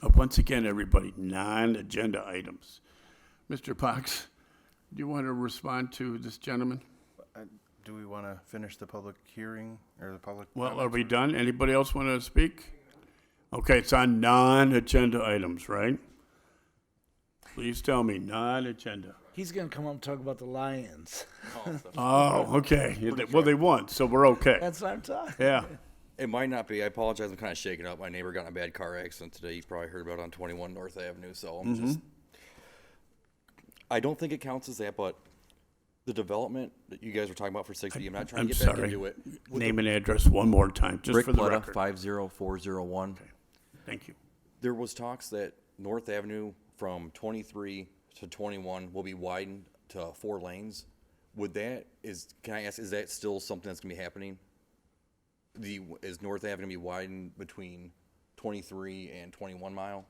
you. Once again, everybody, non-agenda items. Mr. Box, do you want to respond to this gentleman? Do we want to finish the public hearing or the public? Well, are we done? Anybody else want to speak? Okay, it's on non-agenda items, right? Please tell me, non-agenda. He's gonna come up and talk about the Lions. Oh, okay. Well, they won, so we're okay. That's what I'm talking. Yeah. It might not be. I apologize. I'm kind of shaken up. My neighbor got in a bad car accident today. You probably heard about it on 21 North Avenue. So I'm just. I don't think it counts as that, but the development that you guys were talking about for 6B, I'm not trying I'm to get back sorry. into it. Name and address one more time, just Rick for the Plata, record. 50401. Thank you. There was talks that North Avenue from 23 to 21 will be widened to 4 lanes. Can I ask, is that still something that's gonna be happening? Is North Avenue be widened between 23 and 21 Mile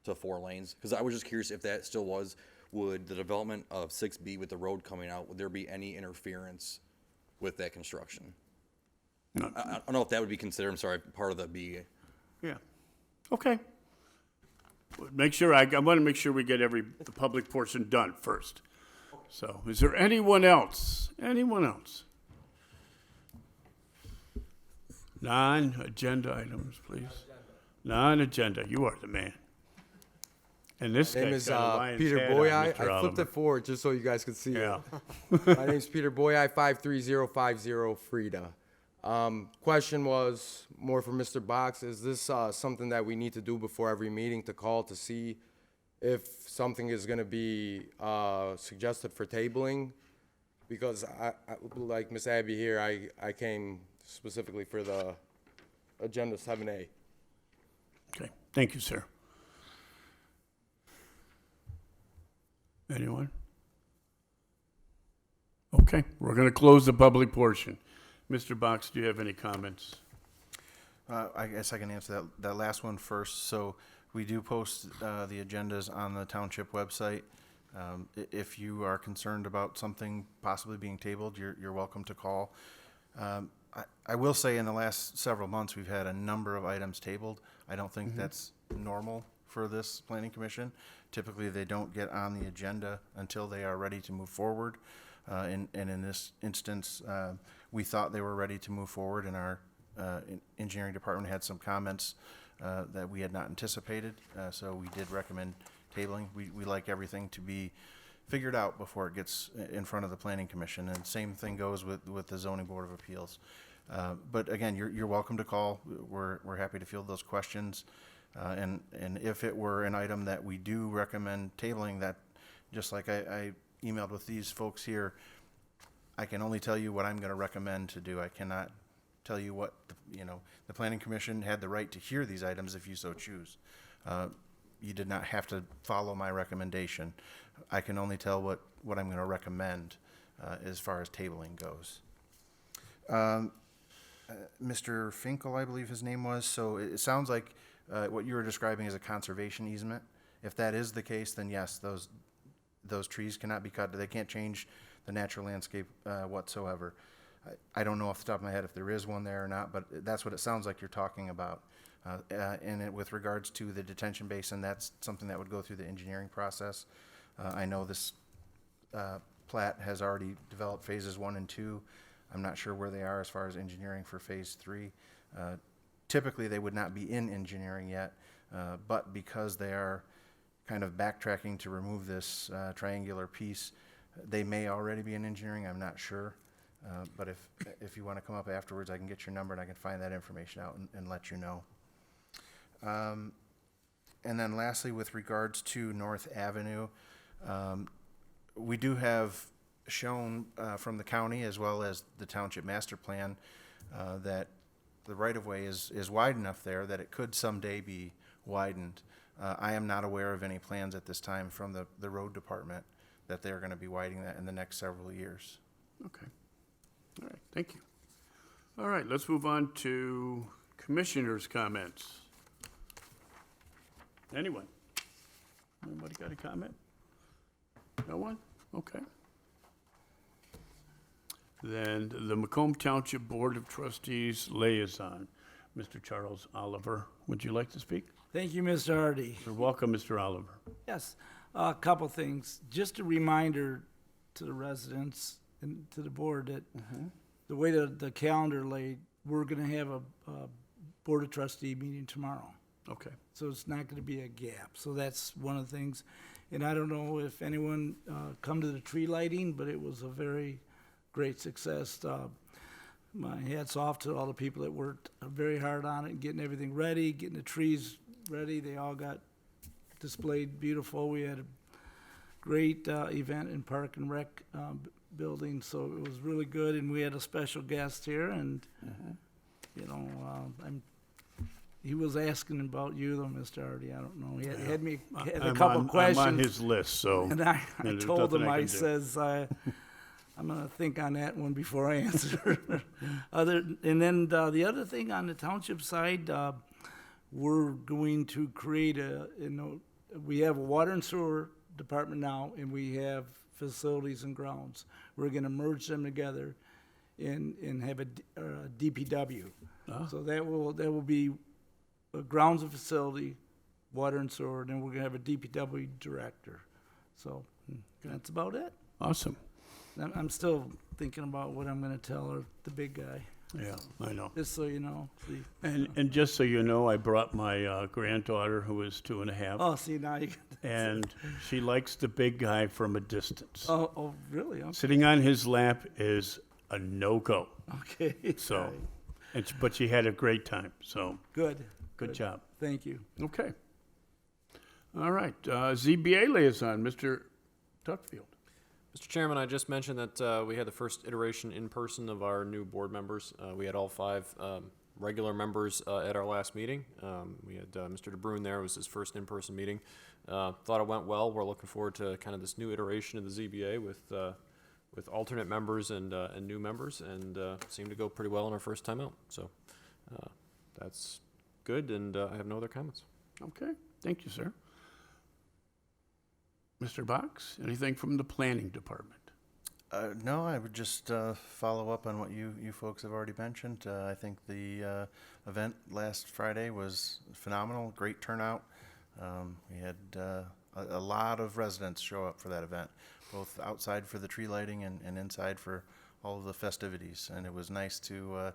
to 4 lanes? Because I was just curious if that still was. Would the development of 6B with the road coming out, would there be any interference with that construction? No. I don't know if that would be considered, I'm sorry, part of the B. Yeah. Okay. Make sure, I want to make sure we get the public portion done first. So, is there anyone else? Anyone else? Non-agenda items, please. Non-agenda, you are the man. And this name guy's is got a lion's Peter hat on, Boyai. Mr. I flipped Oliver. it forward just so you guys could see Yeah. it. My name's Peter Boyai, 53050 Frida. Question was more for Mr. Box. Is this something that we need to do before every meeting to call to see if something is going to be suggested for tabling? Because I like Miss Abby here, I came specifically for the agenda 7A. Okay, thank you, sir. Anyone? Okay, we're going to close the public portion. Mr. Box, do you have any comments? I guess I can answer that last one first. So we do post the agendas on the township website. If you are concerned about something possibly being tabled, you're welcome to call. I will say in the last several months, we've had a number of items tabled. I don't think that's normal for this planning commission. Typically, they don't get on the agenda until they are ready to move forward. And in this instance, we thought they were ready to move forward, and our engineering department had some comments that we had not anticipated. So we did recommend tabling. We like everything to be figured out before it gets in front of the planning commission, and same thing goes with the zoning board of appeals. But again, you're welcome to call. We're happy to field those questions. And if it were an item that we do recommend tabling, that just like I emailed with these folks here, I can only tell you what I'm going to recommend to do. I cannot tell you what the planning commission had the right to hear these items if you so choose. You did not have to follow my recommendation. I can only tell what I'm going to recommend as far as tabling goes. Mr. Finkel, I believe his name was. So it sounds like what you were describing is a conservation easement. If that is the case, then yes, those trees cannot be cut. They can't change the natural landscape whatsoever. I don't know off the top of my head if there is one there or not, but that's what it sounds like you're talking about. And with regards to the detention basin, that's something that would go through the engineering process. I know this plat has already developed phases 1 and 2. I'm not sure where they are as far as engineering for phase 3. Typically, they would not be in engineering yet, but because they are kind of backtracking to remove this triangular piece, they may already be in engineering. I'm not sure. But if you want to come up afterwards, I can get your number and I can find that information out and let you know. And then lastly, with regards to North Avenue, we do have shown from the county as well as the township master plan that the right-of-way is wide enough there that it could someday be widened. I am not aware of any plans at this time from the road department that they're gonna be widening that in the next several years. Okay. All right, thank you. All right, let's move on to commissioners' comments. Anyone? Anybody got a comment? No one? Okay. Then the Macomb Township Board of Trustees liaison, Mr. Charles Oliver. Would you like to speak? Thank you, Mr. Hardy. You're welcome, Mr. Oliver. Yes, a couple things. Just a reminder to the residents and to the board that the way the calendar laid, we're gonna have a Board of Trustee meeting tomorrow. Okay. So it's not gonna be a gap. So that's one of the things. And I don't know if anyone come to the tree lighting, but it was a very great success. My hat's off to all the people that worked very hard on it, getting everything ready, getting the trees ready. They all got displayed beautiful. We had a great event in Park and Rec building, so it was really good. And we had a special guest here, and you know, he was asking about you though, Mr. Hardy. I don't know. He had me had a couple questions. I'm on his list, so. And I there's told nothing him, I can do. says, I'm gonna think on that one before I answer. And then the other thing on the township side, we're going to create we have a water and sewer department now, and we have facilities and grounds. We're gonna merge them together and have a DPW. So that will be a grounds and facility, water and sewer, and then we're gonna have a DPW director. So that's about it. Awesome. I'm still thinking about what I'm gonna tell the big guy, Yeah, I know. just so you know. See. And just so you know, I brought my granddaughter, who is 2.5. Oh, see, now you, And she likes the big guy from a distance. oh, really? Okay. Sitting on his lap is a no-go. Okay. So, but she had a great time, so Good. good job. Thank you. Okay. All right, ZBA liaison, Mr. Tuckfield. Mr. Chairman, I just mentioned that we had the first iteration in person of our new board members. We had all 5 regular members at our last meeting. We had Mr. DeBruyne there. It was his first in-person meeting. Thought it went well. We're looking forward to kind of this new iteration of the ZBA with alternate members and new members, and seemed to go pretty well in our first time out. So that's good, and I have no other comments. Okay, thank you, sir. Mr. Box, anything from the planning department? No, I would just follow up on what you folks have already mentioned. I think the event last Friday was phenomenal, great turnout. We had a lot of residents show up for that event, both outside for the tree lighting and inside for all of the festivities. And it was nice to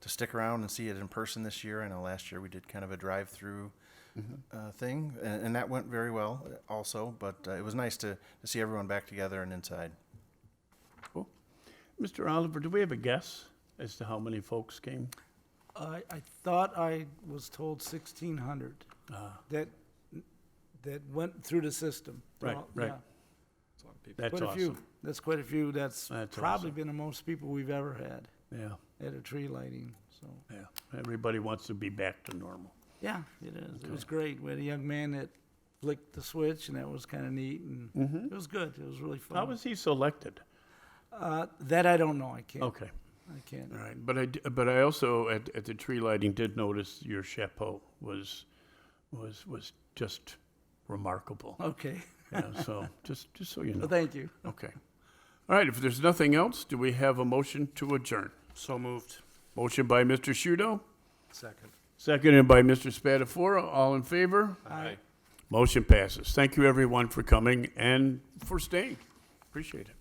stick around and see it in person this year. I know last year we did kind of a drive-through thing, and that went very well also, but it was nice to see everyone back together and inside. Cool. Mr. Oliver, do we have a guess as to how many folks came? I thought I was told 1,600 that went through the system. Right, Well, right. yeah. That's Quite a few. awesome. That's quite a few. That's probably awesome. been the most people we've ever had Yeah, at a tree lighting, so. yeah. Everybody wants to be back to normal. Yeah, it is. It was great. We had a young man that flicked the switch, and that was kind of neat, and it was good. It was really fun. How was he selected? That I don't know. I can't. Okay. I can't. All right, but I also at the tree lighting did notice your chapeau was just remarkable. Okay. Yeah, so just so you know. Well, thank you. Okay. All right, if there's nothing else, do we have a motion to adjourn? So moved. Motion by Mr. Shudo, Second. seconded by Mr. Spatafora. All in favor? Aye. Motion passes. Thank you, everyone, for coming and for staying. Appreciate it.